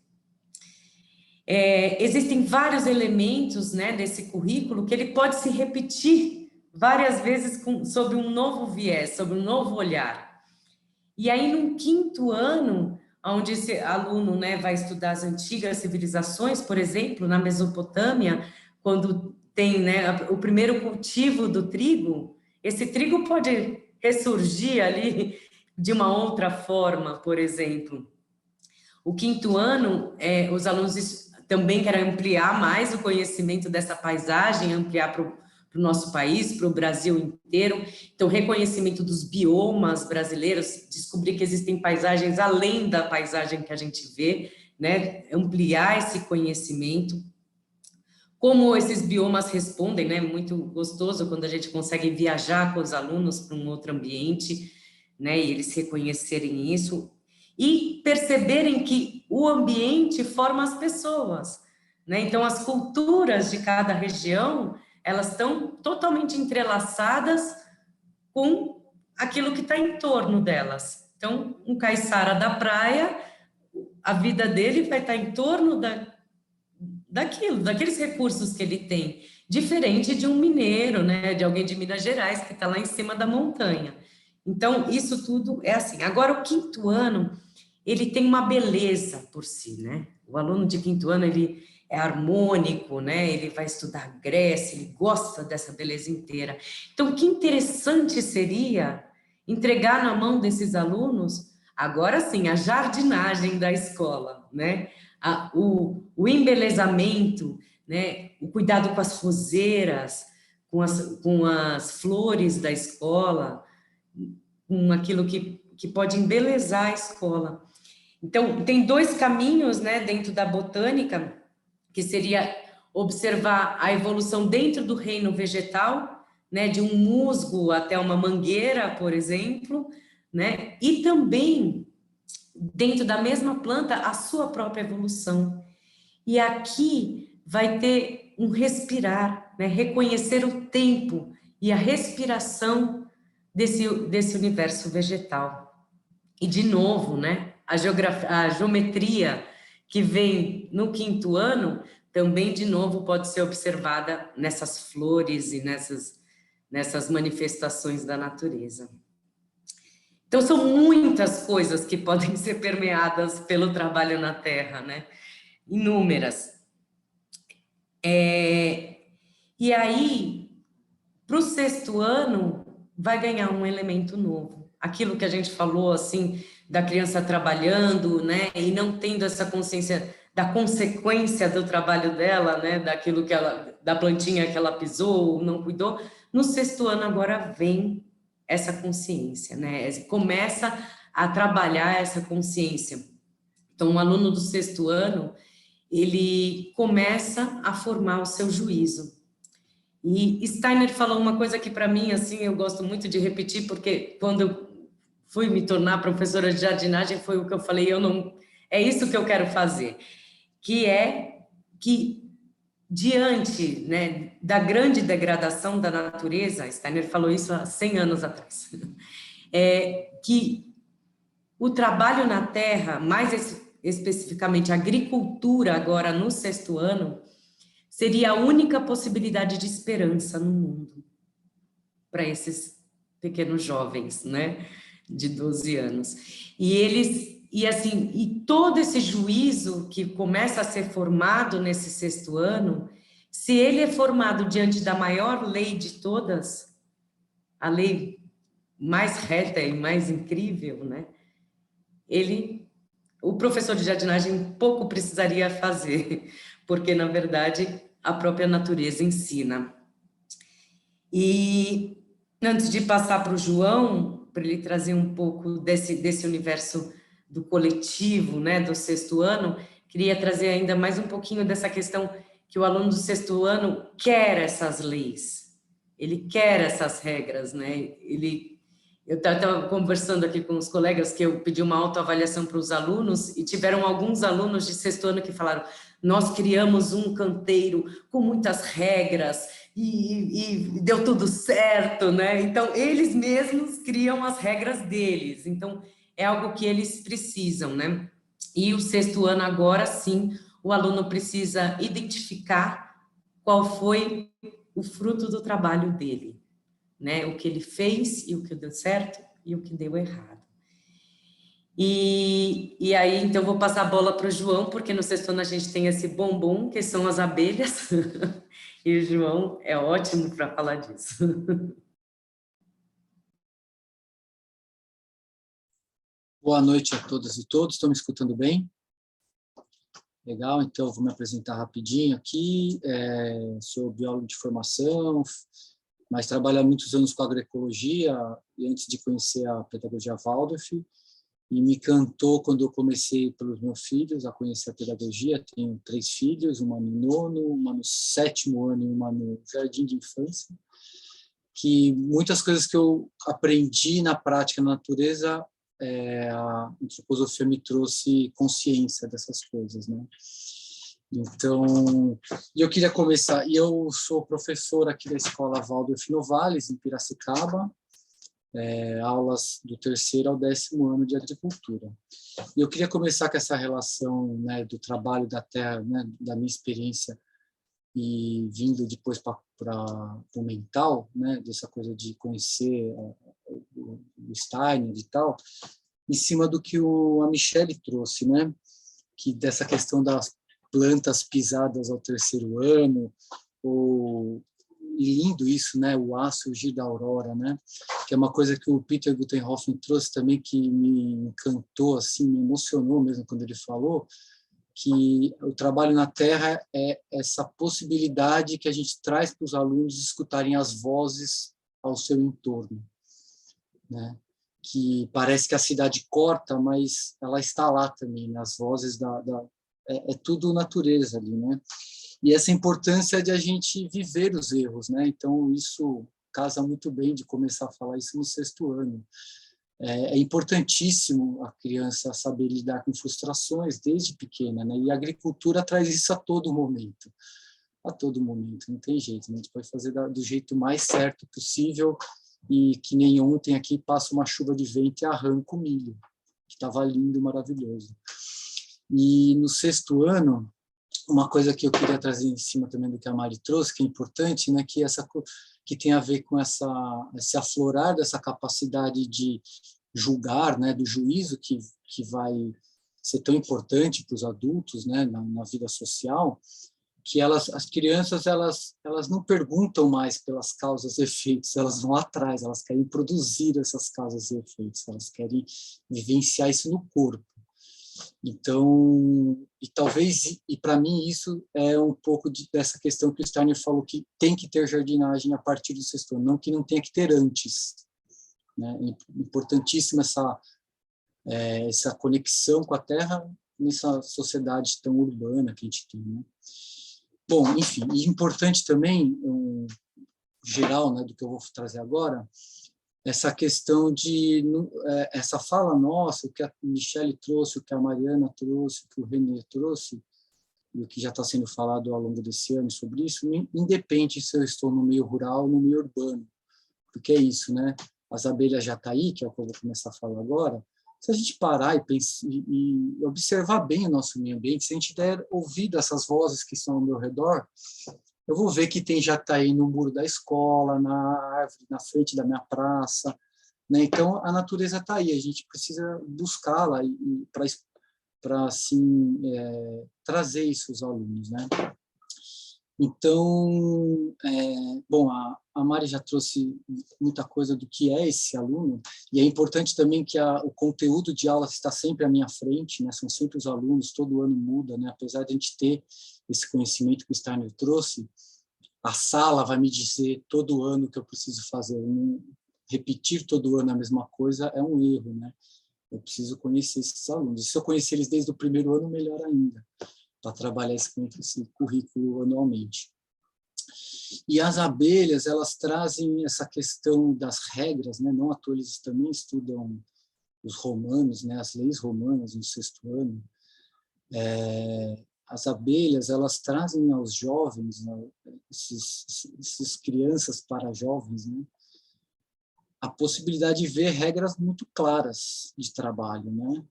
Existem vários elementos, né, desse currículo que ele pode se repetir várias vezes sob um novo viés, sob um novo olhar. E aí, no 5º ano, onde esse aluno, né, vai estudar as antigas civilizações, por exemplo, na Mesopotâmia, quando tem, né, o primeiro cultivo do trigo, esse trigo pode ressurgir ali de uma outra forma, por exemplo. O 5º ano, os alunos também querem ampliar mais o conhecimento dessa paisagem, ampliar para o nosso país, para o Brasil inteiro. Então, reconhecimento dos biomas brasileiros, descobrir que existem paisagens além da paisagem que a gente vê, né? Ampliar esse conhecimento. Como esses biomas respondem, né? Muito gostoso quando a gente consegue viajar com os alunos para um outro ambiente, né? E eles reconhecerem isso. E perceberem que o ambiente forma as pessoas, né? Então, as culturas de cada região, elas estão totalmente entrelaçadas com aquilo que está em torno delas. Então, um caiçara da praia, a vida dele vai estar em torno daqueles recursos que ele tem, diferente de um mineiro, né? De alguém de Minas Gerais que está lá em cima da montanha. Então, isso tudo é assim. Agora, o 5º ano, ele tem uma beleza por si, né? O aluno de 5º ano, ele é harmônico, né? Ele vai estudar Grécia, ele gosta dessa beleza inteira. Então, que interessante seria entregar na mão desses alunos, agora sim, a jardinagem da escola, né? O embelezamento, né? O cuidado com as roseiras, com as flores da escola, com aquilo que pode embelezar a escola. Então, tem 2 caminhos, né, dentro da botânica, que seria observar a evolução dentro do reino vegetal, né, de um musgo até uma mangueira, por exemplo, né, e também, dentro da mesma planta, a sua própria evolução. E aqui vai ter um respirar, né, reconhecer o tempo e a respiração desse universo vegetal. E, de novo, né, a geometria que vem no 5º ano também, de novo, pode ser observada nessas flores e nessas manifestações da natureza. Então, são muitas coisas que podem ser permeadas pelo trabalho na Terra, né? Inúmeras. E aí, para o 6º ano, vai ganhar um elemento novo. Aquilo que a gente falou, assim, da criança trabalhando, né, e não tendo essa consciência da consequência do trabalho dela, né, daquilo da plantinha que ela pisou, não cuidou. No 6º ano agora vem essa consciência, né, começa a trabalhar essa consciência. Então, o aluno do 6º ano, ele começa a formar o seu juízo. E Steiner falou uma coisa que, para mim, assim, eu gosto muito de repetir, porque quando eu fui me tornar professora de jardinagem, foi o que eu falei, é isso que eu quero fazer, que é que, diante, né, da grande degradação da natureza, Steiner falou isso há 100 anos atrás, que o trabalho na terra, mais especificamente a agricultura agora no 6º ano, seria a única possibilidade de esperança no mundo para esses pequenos jovens, né, de 12 anos. E todo esse juízo que começa a ser formado nesse 6º ano, se ele é formado diante da maior lei de todas, a lei mais reta e mais incrível, né, o professor de jardinagem pouco precisaria fazer, porque, na verdade, a própria natureza ensina. E, antes de passar para o João, para ele trazer um pouco desse universo do coletivo, né, do 6º ano, queria trazer ainda mais um pouquinho dessa questão que o aluno do 6º ano quer essas leis, ele quer essas regras, né? Eu estava conversando aqui com os colegas que eu pedi uma autoavaliação para os alunos e tiveram alguns alunos de 6º ano que falaram: nós criamos um canteiro com muitas regras e deu tudo certo, né? Então, eles mesmos criam as regras deles. Então, é algo que eles precisam, né? E o 6º ano agora, sim, o aluno precisa identificar qual foi o fruto do trabalho dele, né? O que ele fez e o que deu certo e o que deu errado. E aí, então, vou passar a bola para o João, porque no 6º ano a gente tem esse bombom, que são as abelhas, e o João é ótimo para falar disso. Boa noite a todas e todos, estão me escutando bem? Legal, então eu vou me apresentar rapidinho aqui. Sou biólogo de formação, mas trabalho há muitos anos com agroecologia, e antes de conhecer a pedagogia Waldorf, e me encantou quando eu comecei pelos meus filhos a conhecer a pedagogia. Tenho 3 filhos, uma no 9º, uma no 7º ano e uma no jardim de infância, que muitas coisas que eu aprendi na prática na natureza, a antroposofia me trouxe consciência dessas coisas, né? Então, eu queria começar, e eu sou professor aqui da Escola Waldorf Novales, em Piracicaba, aulas do 3º ao 10º ano de agricultura. E eu queria começar com essa relação, né, do trabalho da terra, né, da minha experiência, e vindo depois para o mental, né, dessa coisa de conhecer o Steiner e tal, em cima do que a Michele trouxe, né, que dessa questão das plantas pisadas ao 3º ano, e lindo isso, né, o A surgir da aurora, né, que é uma coisa que o Peter Gutenhofen trouxe também, que me encantou, assim, me emocionou mesmo quando ele falou, que o trabalho na terra é essa possibilidade que a gente traz para os alunos escutarem as vozes ao seu entorno, né? Que parece que a cidade corta, mas ela está lá também, nas vozes é tudo natureza ali, né? E essa importância de a gente viver os erros, né? Então isso casa muito bem de começar a falar isso no 6º ano. É importantíssimo a criança saber lidar com frustrações desde pequena, né? E a agricultura traz isso a todo momento, não tem jeito, né? A gente pode fazer do jeito mais certo possível, e que nem ontem aqui passa uma chuva de vento e arranca o milho, que estava lindo, maravilhoso. E no 6º ano, uma coisa que eu queria trazer em cima também do que a Mari trouxe, que é importante, né, que tem a ver com esse aflorar dessa capacidade de julgar, né, do juízo que vai ser tão importante para os adultos, né, na vida social, que as crianças elas não perguntam mais pelas causas e efeitos, elas vão atrás, elas querem produzir essas causas e efeitos, elas querem vivenciar isso no corpo. Então, e talvez, e para mim isso é um pouco dessa questão que o Steiner falou, que tem que ter jardinagem a partir do 6º ano, não que não tenha que ter antes, né? É importantíssima essa conexão com a terra nessa sociedade tão urbana que a gente tem, né? Bom, enfim, e importante também, geral, né, do que eu vou trazer agora, essa questão de essa fala nossa, o que a Michele trouxe, o que a Mariana trouxe, o que o René trouxe, e o que já está sendo falado ao longo desse ano sobre isso, independe se eu estou no meio rural ou no meio urbano, porque é isso, né? As abelhas já estão aí, que é o que eu vou começar a falar agora. Se a gente parar e observar bem o nosso meio ambiente, se a gente der ouvido a essas vozes que estão ao meu redor, eu vou ver que tem jataí no muro da escola, na árvore, na frente da minha praça, né? Então, a natureza está aí, a gente precisa buscá-la para assim, trazer isso aos alunos, né? Então, bom, a Mari já trouxe muita coisa do que é esse aluno, e é importante também que o conteúdo de aula está sempre à minha frente, né? São sempre os alunos, todo ano muda, né? Apesar de a gente ter esse conhecimento que o Steiner trouxe, a sala vai me dizer todo ano o que eu preciso fazer. Repetir todo ano a mesma coisa é um erro, né? Eu preciso conhecer esses alunos. E se eu conhecer eles desde o 1º ano, melhor ainda, para trabalhar esse currículo anualmente. E as abelhas, elas trazem essa questão das regras, né? Não à toa eles também estudam os romanos, né? As leis romanas no 6º ano. As abelhas, elas trazem aos jovens, né? Esses crianças para jovens, né? a possibilidade de ver regras muito claras de trabalho, né?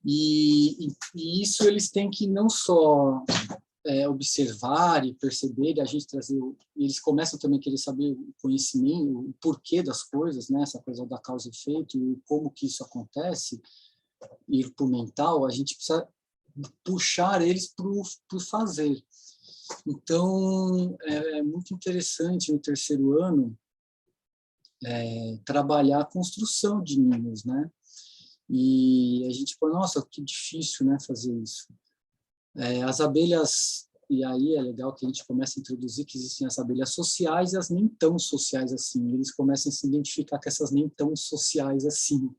E isso eles têm que não só observar e perceber, e a gente trazer, eles começam também a querer saber o conhecimento, o porquê das coisas, né? Essa coisa da causa e efeito, e como que isso acontece, ir para o mental, a gente precisa puxar eles para o fazer. Então, é muito interessante no terceiro ano trabalhar a construção de ninhos, né? E a gente fala, nossa, que difícil, né, fazer isso. As abelhas, e aí é legal que a gente começa a introduzir que existem as abelhas sociais e as nem tão sociais assim. Eles começam a se identificar com essas nem tão sociais assim.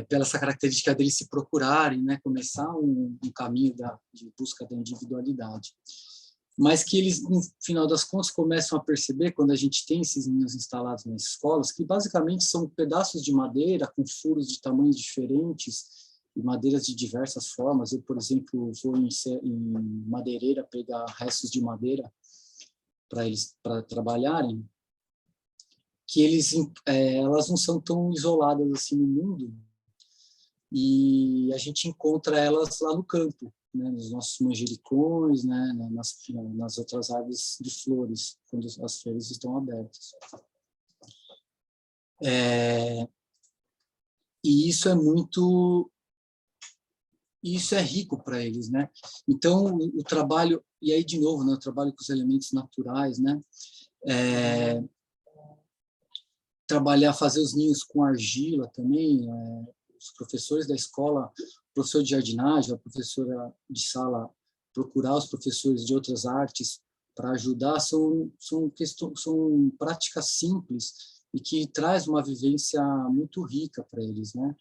Pela essa característica deles se procurarem, né, começar um caminho de busca da individualidade. Mas que eles, no final das contas, começam a perceber, quando a gente tem esses ninhos instalados nas escolas, que basicamente são pedaços de madeira com furos de tamanhos diferentes e madeiras de diversas formas. Eu, por exemplo, vou em madeireira pegar restos de madeira para trabalharem, que elas não são tão isoladas assim no mundo, e a gente encontra elas lá no campo, né, nos nossos manjericões, né, nas outras árvores de flores, quando as flores estão abertas. E isso é rico para eles, né? Então, o trabalho, e aí de novo, né, o trabalho com os elementos naturais, né? Fazer os ninhos com argila também, os professores da escola, o professor de jardinagem, a professora de sala, procurar os professores de outras artes para ajudar, são práticas simples e que traz uma vivência muito rica para eles, né?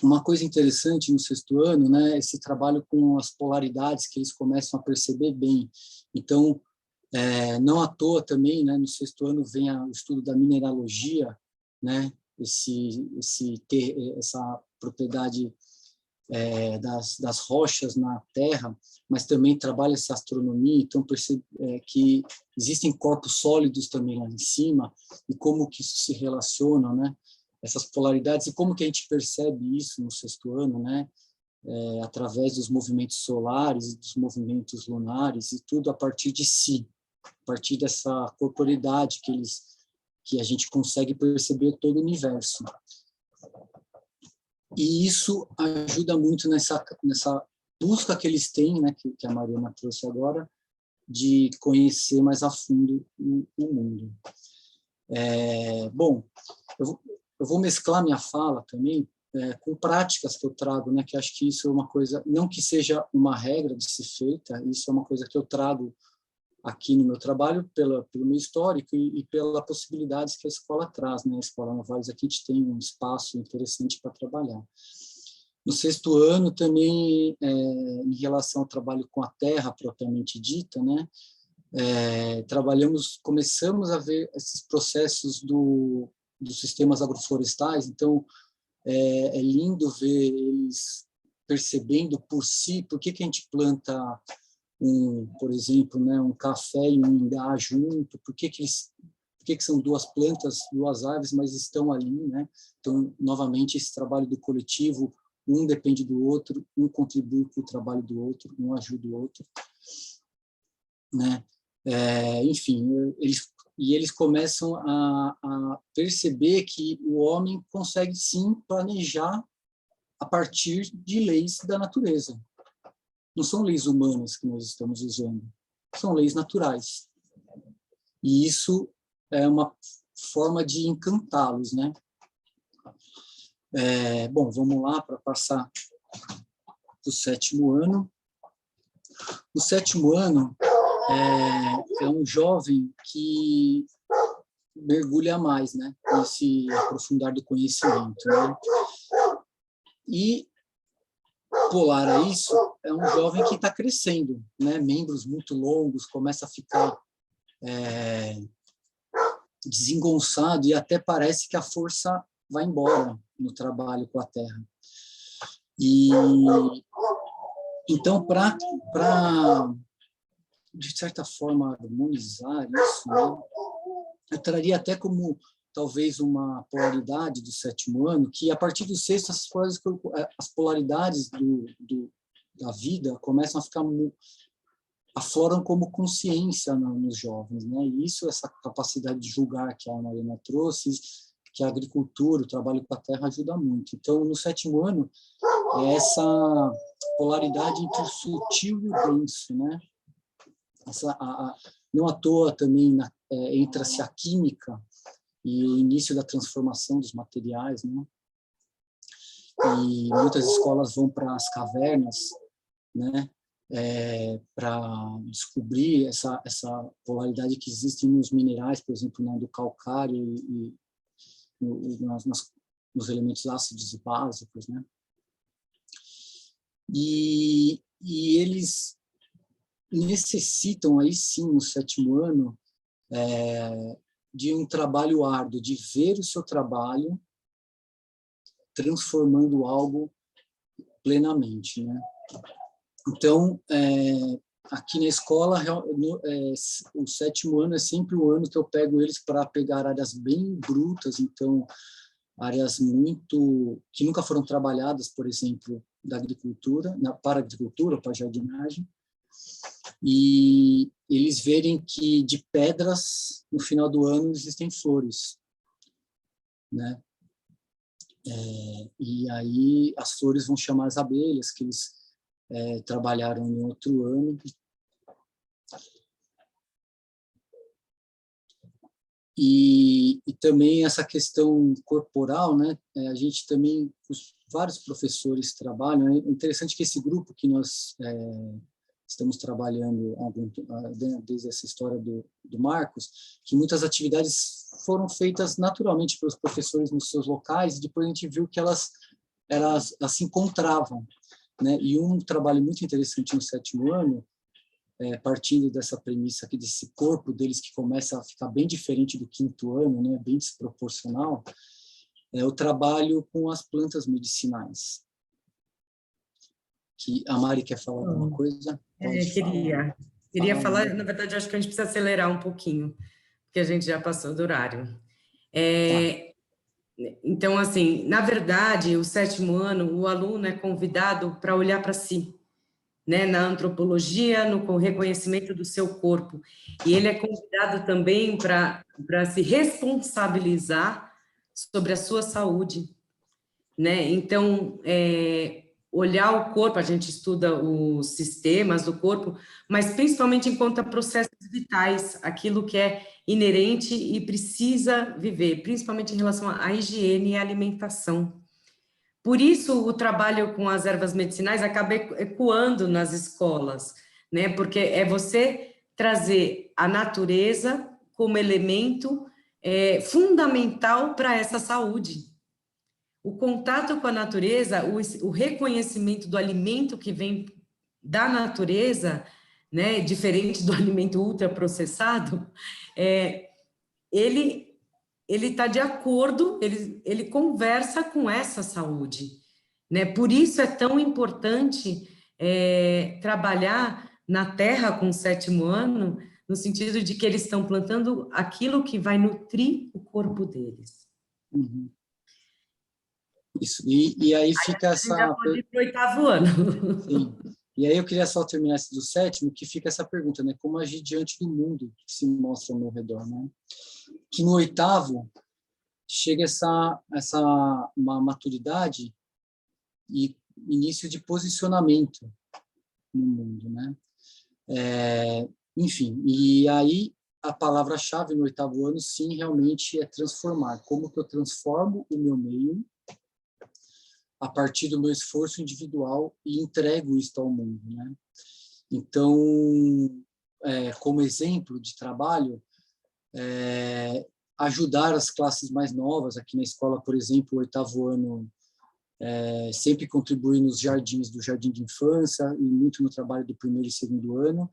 Uma coisa interessante no sexto ano, né, esse trabalho com as polaridades que eles começam a perceber bem. Então, não à toa também, né, no sexto ano vem o estudo da mineralogia, né, essa propriedade das rochas na Terra, mas também trabalha essa astronomia, então percebe que existem corpos sólidos também lá em cima, e como que isso se relaciona, né, essas polaridades, e como que a gente percebe isso no sexto ano, né, através dos movimentos solares e dos movimentos lunares, e tudo a partir de si, a partir dessa corporeidade que a gente consegue perceber todo o universo. E isso ajuda muito nessa busca que eles têm, né, que a Mariana trouxe agora, de conhecer mais a fundo o mundo. Bom, eu vou mesclar minha fala também com práticas que eu trago, né, que acho que isso é uma coisa, não que seja uma regra de ser feita, isso é uma coisa que eu trago aqui no meu trabalho, pelo meu histórico e pelas possibilidades que a escola traz, né? A Escola Novaes aqui a gente tem um espaço interessante para trabalhar. No sexto ano também, em relação ao trabalho com a terra propriamente dita, né? Começamos a ver esses processos dos sistemas agroflorestais, então é lindo ver eles percebendo por si, por que a gente planta por exemplo, né, um café e um ingá junto, por que são duas plantas, duas árvores, mas estão ali, né? Então, novamente, esse trabalho do coletivo, um depende do outro, um contribui com o trabalho do outro, um ajuda o outro, né? Enfim, eles começam a perceber que o homem consegue, sim, planejar a partir de leis da natureza. Não são leis humanas que nós estamos usando, são leis naturais. E isso é uma forma de encantá-los, né? Bom, vamos lá para passar para o sétimo ano. O sétimo ano é um jovem que mergulha mais, né? Nesse aprofundar do conhecimento, né? E polar a isso é um jovem que está crescendo, né? Membros muito longos, começa a ficar desengonçado e até parece que a força vai embora no trabalho com a terra. E então, para de certa forma harmonizar isso, né? eu traria até como talvez uma polaridade do 7º ano, que a partir do 6º as polaridades da vida começam a ficar afloram como consciência nos jovens, né? E isso, essa capacidade de julgar que a Mariana trouxe, que a agricultura, o trabalho com a terra ajuda muito. Então, no 7º ano, é essa polaridade entre o sutil e o denso, né? Não à toa também entra-se a química e o início da transformação dos materiais, né? E muitas escolas vão para as cavernas, né? Para descobrir essa polaridade que existe nos minerais, por exemplo, do calcário e nos elementos ácidos e básicos, né? E eles necessitam, aí sim, no 7º ano, de um trabalho árduo, de ver o seu trabalho transformando algo plenamente, né? Então, aqui na escola, o 7º ano é sempre o ano que eu pego eles para pegar áreas bem brutas, então, áreas que nunca foram trabalhadas, por exemplo, da agricultura, para a agricultura, para a jardinagem, e eles verem que de pedras, no final do ano, existem flores, né? E aí as flores vão chamar as abelhas, que eles trabalharam em outro ano. E também essa questão corporal, né? A gente também, vários professores trabalham. É interessante que esse grupo que nós estamos trabalhando desde essa história do Marcos, que muitas atividades foram feitas naturalmente pelos professores nos seus locais, e depois a gente viu que elas se encontravam, né? E um trabalho muito interessante no 7º ano, partindo dessa premissa aqui, desse corpo deles que começa a ficar bem diferente do 5º ano, né? Bem desproporcional, é o trabalho com as plantas medicinais. Que a Mari quer falar alguma coisa? Pode falar. Queria falar, na verdade, acho que a gente precisa acelerar um pouquinho, porque a gente já passou do horário. Tá. Então, assim, na verdade, o 7º ano, o aluno é convidado para olhar para si, né, na antropologia, no reconhecimento do seu corpo. E ele é convidado também para se responsabilizar sobre a sua saúde, né? Então, olhar o corpo, a gente estuda os sistemas do corpo, mas principalmente enquanto processos vitais, aquilo que é inerente e precisa viver, principalmente em relação à higiene e à alimentação. Por isso, o trabalho com as ervas medicinais acaba ecoando nas escolas, né? Porque é você trazer a natureza como elemento fundamental para essa saúde. O contato com a natureza, o reconhecimento do alimento que vem da natureza, né? Diferente do alimento ultraprocessado, ele está de acordo, ele conversa com essa saúde, né? Por isso é tão importante trabalhar na terra com o 7º ano, no sentido de que eles estão plantando aquilo que vai nutrir o corpo deles. Uhum. Isso, e aí fica essa... Já pode ir para o 8º ano. Sim. E aí eu queria só terminar esse do 7º, que fica essa pergunta, né? Como agir diante do mundo que se mostra ao meu redor, né? Que no 8º chega uma maturidade e início de posicionamento no mundo, né? Enfim, e aí a palavra-chave no 8º ano, sim, realmente é transformar. Como que eu transformo o meu meio a partir do meu esforço individual e entrego isso ao mundo, né? Então, como exemplo de trabalho, ajudar as classes mais novas, aqui na escola, por exemplo, o 8º ano, sempre contribuir nos jardins do jardim de infância e muito no trabalho do 1º e 2º ano,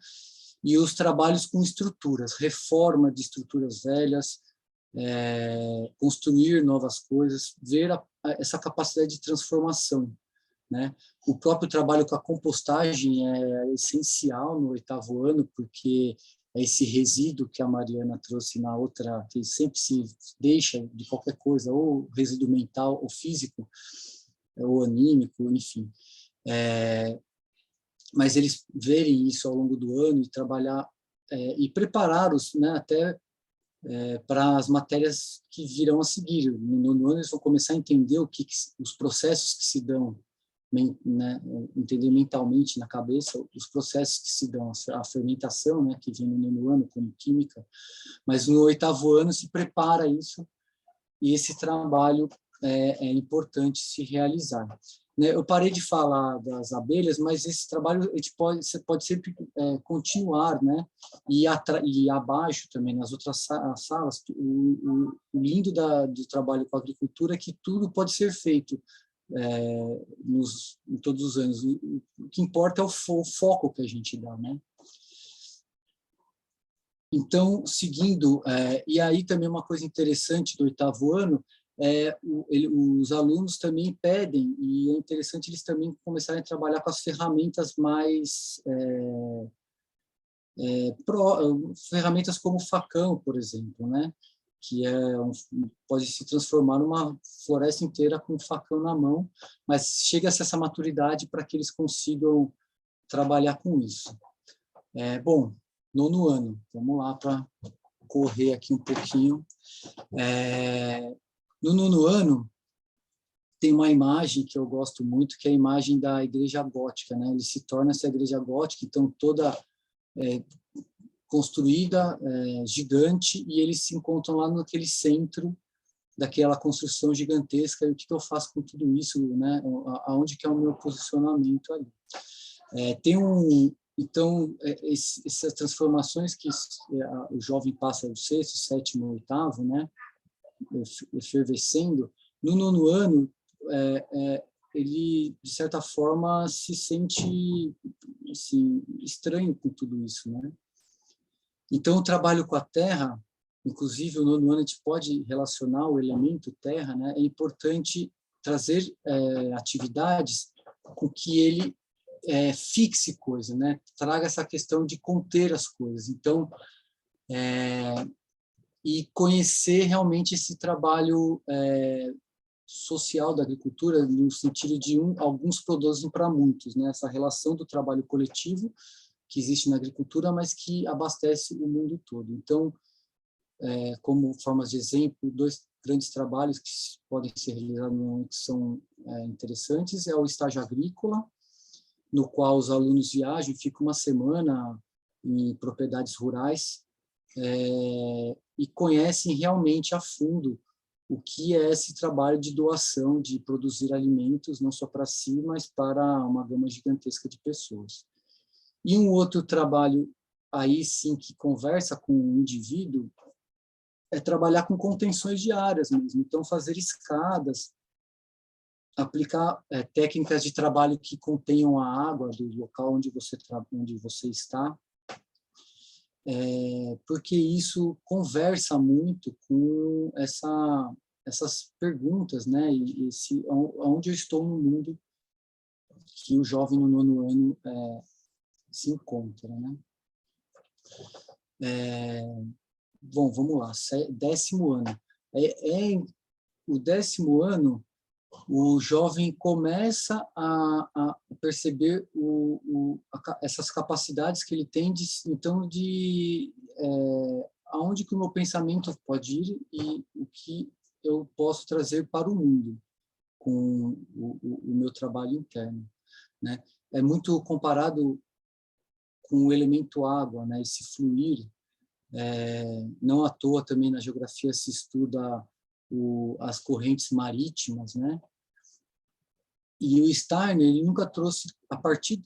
e os trabalhos com estruturas, reforma de estruturas velhas, construir novas coisas, ver essa capacidade de transformação, né? O próprio trabalho com a compostagem é essencial no 8º ano, porque esse resíduo que a Mariana trouxe na outra, que sempre se deixa de qualquer coisa, ou resíduo mental, ou físico, ou anímico, enfim. Mas eles verem isso ao longo do ano e trabalhar e preparar-os, né, até para as matérias que virão a seguir. No ano eles vão começar a entender os processos que se dão, né, entender mentalmente na cabeça os processos que se dão, a fermentação, né, que vem no nono ano como química, mas no 8º ano se prepara isso e esse trabalho é importante se realizar. Eu parei de falar das abelhas, mas esse trabalho você pode sempre continuar, né? E abaixo também, nas outras salas, o lindo do trabalho com a agricultura é que tudo pode ser feito em todos os anos. O que importa é o foco que a gente dá, né? Então, seguindo, e aí também uma coisa interessante do 8º ano, os alunos também pedem, e é interessante eles também começarem a trabalhar com as ferramentas mais... ferramentas como o facão, por exemplo, né? Que pode se transformar numa floresta inteira com um facão na mão, mas chega-se essa maturidade para que eles consigam trabalhar com isso. Bom, 9º ano, vamos lá para correr aqui um pouquinho. No 9º ano, tem uma imagem que eu gosto muito, que é a imagem da igreja gótica, né? Ele se torna essa igreja gótica, então toda construída, gigante, e eles se encontram lá naquele centro daquela construção gigantesca, e o que eu faço com tudo isso, né? Aonde que é o meu posicionamento ali. Então, essas transformações que o jovem passa do 6º, 7º, 8º, né? Efervescendo, no 9º ano, ele, de certa forma, se sente assim, estranho com tudo isso, né? Então, o trabalho com a terra, inclusive no 9º ano a gente pode relacionar o elemento terra, né? É importante trazer atividades com que ele fixe coisa, né? Traga essa questão de conter as coisas. Então, e conhecer realmente esse trabalho social da agricultura no sentido de alguns produzem para muitos, né? Essa relação do trabalho coletivo que existe na agricultura, mas que abastece o mundo todo. Então, como formas de exemplo, 2 grandes trabalhos que podem ser realizados que são interessantes é o estágio agrícola, no qual os alunos viajam, ficam uma semana em propriedades rurais e conhecem realmente a fundo o que é esse trabalho de doação, de produzir alimentos, não só para si, mas para uma gama gigantesca de pessoas. E um outro trabalho, aí sim, que conversa com o indivíduo, é trabalhar com contenções diárias mesmo. Então, fazer escadas, aplicar técnicas de trabalho que contenham a água do local onde você está, porque isso conversa muito com essas perguntas, né? E onde eu estou no mundo que o jovem no 9º ano se encontra, né? Bom, vamos lá. 10º ano. O 10º ano, o jovem começa a perceber essas capacidades que ele tem aonde que o meu pensamento pode ir e o que eu posso trazer para o mundo com o meu trabalho interno, né? É muito comparado com o elemento água, né? Esse fluir. Não à toa também na geografia se estuda as correntes marítimas, né? E o Steiner, ele nunca trouxe,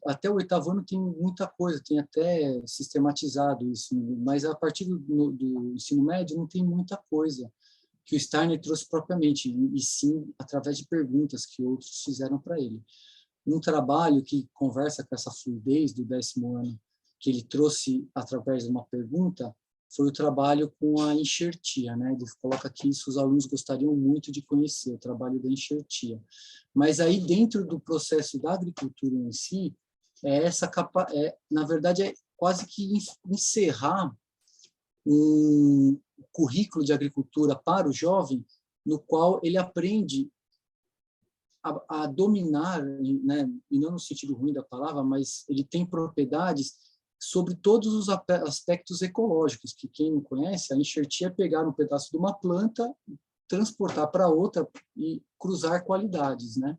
até o 8º ano tem muita coisa, tem até sistematizado isso, mas a partir do ensino médio não tem muita coisa que o Steiner trouxe propriamente, e sim através de perguntas que outros fizeram para ele. Um trabalho que conversa com essa fluidez do 10º ano, que ele trouxe através de uma pergunta, foi o trabalho com a enxertia, né? Ele coloca que isso os alunos gostariam muito de conhecer, o trabalho da enxertia. Mas aí, dentro do processo da agricultura em si, na verdade, quase que encerrar um currículo de agricultura para o jovem, no qual ele aprende a dominar, né, e não no sentido ruim da palavra, mas ele tem propriedades sobre todos os aspectos ecológicos, que quem não conhece, a enxertia é pegar um pedaço de uma planta, transportar para outra e cruzar qualidades, né?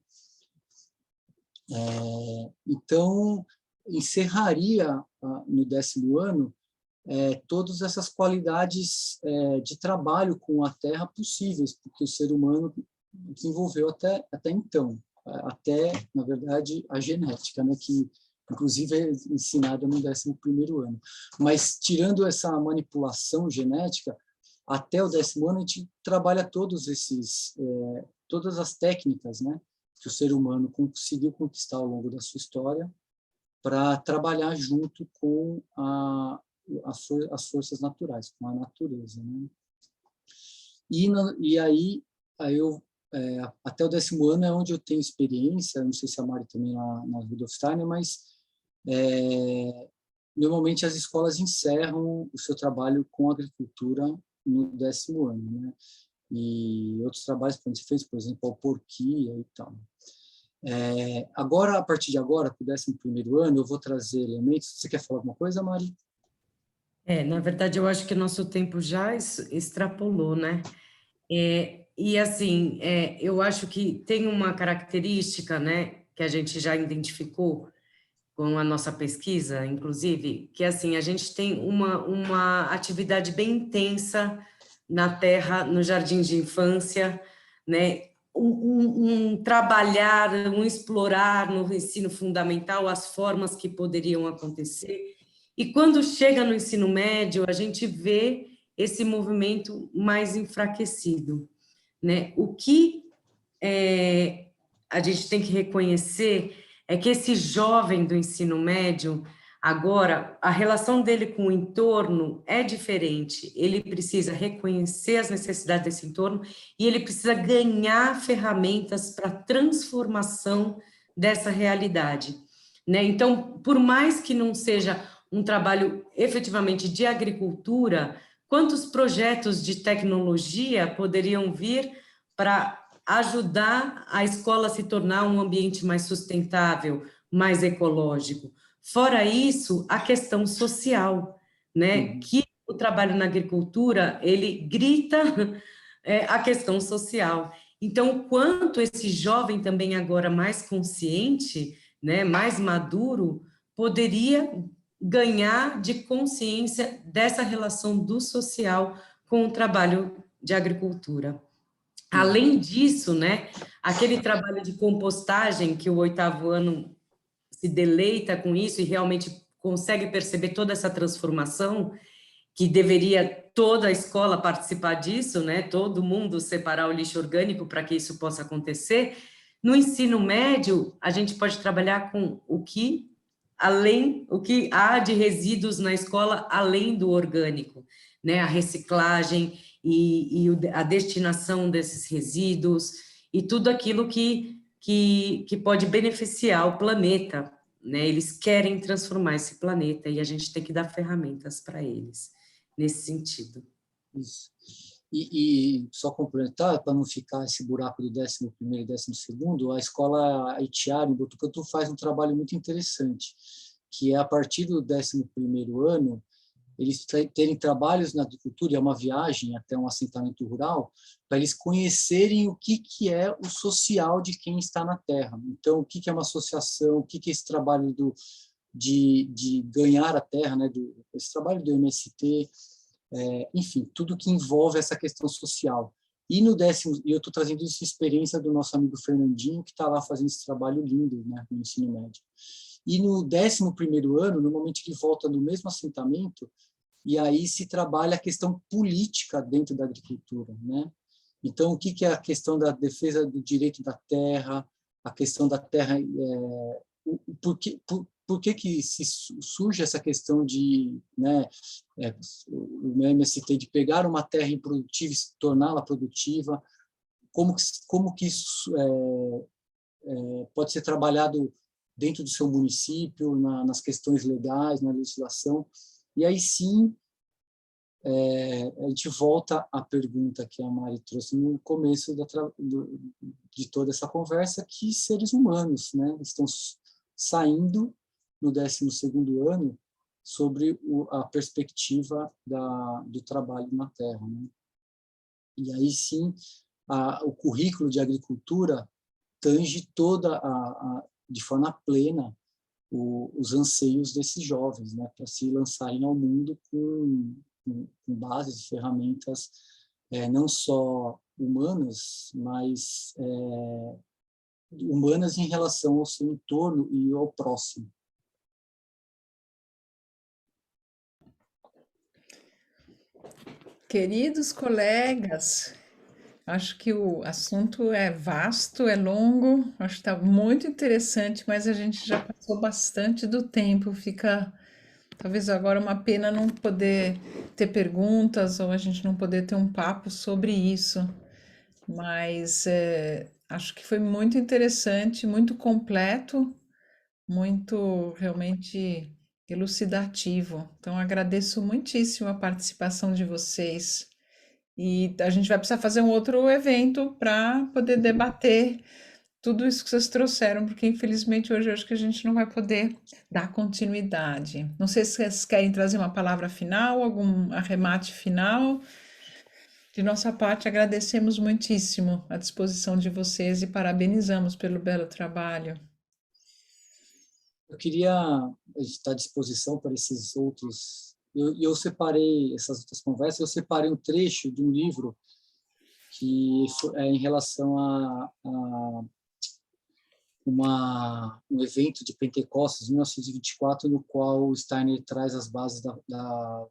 Então, encerraria no 10º ano todas essas qualidades de trabalho com a terra possíveis, porque o ser humano desenvolveu até então, até, na verdade, a genética, né, que inclusive é ensinada no 11º ano. Mas, tirando essa manipulação genética, até o 10º ano a gente trabalha todas as técnicas, né, que o ser humano conseguiu conquistar ao longo da sua história para trabalhar junto com as forças naturais, com a natureza, né? E aí eu até o 10º ano é onde eu tenho experiência, não sei se a Mari também lá na Rudolf Steiner, mas normalmente as escolas encerram o seu trabalho com agricultura no 10º ano, né? E outros trabalhos que a gente fez, por exemplo, a Porquia e tal. Agora, a partir de agora, para o 11º ano, eu vou trazer elementos. Você quer falar alguma coisa, Mari? Na verdade, eu acho que o nosso tempo já extrapolou, né? E assim, eu acho que tem uma característica, né, que a gente já identificou com a nossa pesquisa, inclusive, que assim, a gente tem uma atividade bem intensa na terra, no jardim de infância, né? Um trabalhar, um explorar no ensino fundamental as formas que poderiam acontecer. E quando chega no ensino médio, a gente vê esse movimento mais enfraquecido, né? O que a gente tem que reconhecer é que esse jovem do ensino médio, agora, a relação dele com o entorno é diferente. Ele precisa reconhecer as necessidades desse entorno e ele precisa ganhar ferramentas para a transformação dessa realidade, né? Então, por mais que não seja um trabalho efetivamente de agricultura, quantos projetos de tecnologia poderiam vir para ajudar a escola a se tornar um ambiente mais sustentável, mais ecológico? Fora isso, a questão social, né? Que o trabalho na agricultura, ele grita a questão social. Então, o quanto esse jovem também agora mais consciente, né, mais maduro, poderia ganhar de consciência dessa relação do social com o trabalho de agricultura. Além disso, né, aquele trabalho de compostagem que o 8º ano se deleita com isso e realmente consegue perceber toda essa transformação, que deveria toda a escola participar disso, né, todo mundo separar o lixo orgânico para que isso possa acontecer. No ensino médio, a gente pode trabalhar com o que há de resíduos na escola além do orgânico, né, a reciclagem e a destinação desses resíduos e tudo aquilo que pode beneficiar o planeta, né? Eles querem transformar esse planeta e a gente tem que dar ferramentas para eles nesse sentido. Isso. E só complementar, para não ficar esse buraco do 11º e 12º, a escola Haitiara, em Botucatu, faz um trabalho muito interessante, que é a partir do 11º ano, eles terem trabalhos na agricultura, é uma viagem até um assentamento rural, para eles conhecerem o que é o social de quem está na terra. Então, o que é uma associação, o que é esse trabalho de ganhar a terra, né, esse trabalho do MST, enfim, tudo que envolve essa questão social. E no 10º, e eu estou trazendo essa experiência do nosso amigo Fernandinho, que está lá fazendo esse trabalho lindo, né, no ensino médio. E no 11º ano, normalmente ele volta no mesmo assentamento, e aí se trabalha a questão política dentro da agricultura, né? Então, o que é a questão da defesa do direito da terra, a questão da terra, por que surge essa questão de, né, o MST, de pegar uma terra improdutiva e torná-la produtiva, como que isso pode ser trabalhado dentro do seu município, nas questões legais, na legislação. E aí sim, a gente volta à pergunta que a Mari trouxe no começo de toda essa conversa, que seres humanos, né, estão saindo no 12º ano sobre a perspectiva do trabalho na terra, né? E aí sim, o currículo de agricultura tange toda de forma plena os anseios desses jovens, né, para se lançarem ao mundo com bases, ferramentas não só humanas, mas humanas em relação ao seu entorno e ao próximo. Queridos colegas, acho que o assunto é vasto, é longo, acho que está muito interessante, mas a gente já passou bastante do tempo. Fica talvez agora uma pena não poder ter perguntas ou a gente não poder ter um papo sobre isso. Mas acho que foi muito interessante, muito completo, muito realmente elucidativo. Então, agradeço muitíssimo a participação de vocês. E a gente vai precisar fazer um outro evento para poder debater tudo isso que vocês trouxeram, porque infelizmente hoje eu acho que a gente não vai poder dar continuidade. Não sei se vocês querem trazer uma palavra final, algum arremate final. De nossa parte, agradecemos muitíssimo a disposição de vocês e parabenizamos pelo belo trabalho. Eu queria estar à disposição para esses outros. Eu separei essas outras conversas, eu separei um trecho de um livro que é em relação a um evento de Pentecostes, em 1924, no qual o Steiner traz as bases da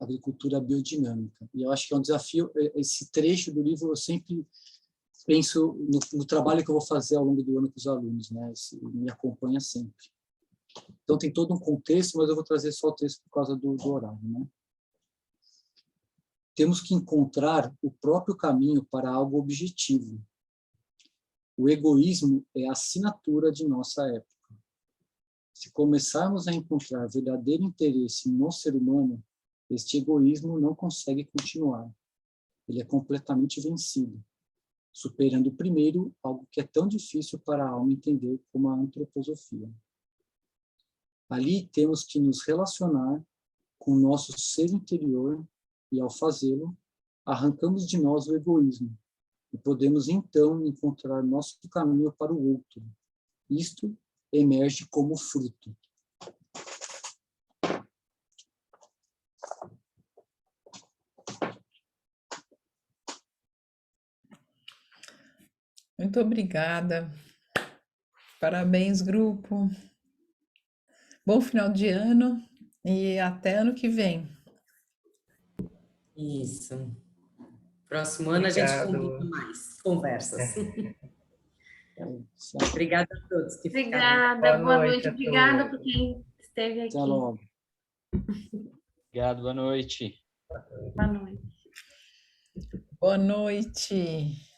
agricultura biodinâmica. E eu acho que é um desafio. Esse trecho do livro eu sempre penso no trabalho que eu vou fazer ao longo do ano com os alunos, né? Isso me acompanha sempre. Então tem todo um contexto, mas eu vou trazer só o texto por causa do horário, né? Temos que encontrar o próprio caminho para algo objetivo. O egoísmo é a assinatura de nossa época. Se começarmos a encontrar verdadeiro interesse no ser humano, este egoísmo não consegue continuar. Ele é completamente vencido, superando primeiro algo que é tão difícil para a alma entender como a antroposofia. Ali temos que nos relacionar com o nosso ser interior e, ao fazê-lo, arrancamos de nós o egoísmo e podemos, então, encontrar nosso caminho para o outro. Isto emerge como fruto. Muito obrigada. Parabéns, grupo. Bom final de ano e até ano que vem. Isso. Próximo ano a gente Obrigado. combina mais conversas. Obrigada a todos que ficaram. Obrigada, boa noite noite. a Obrigada todos. por quem esteve aqui. Até logo. Obrigado, boa noite. Boa noite. Boa noite.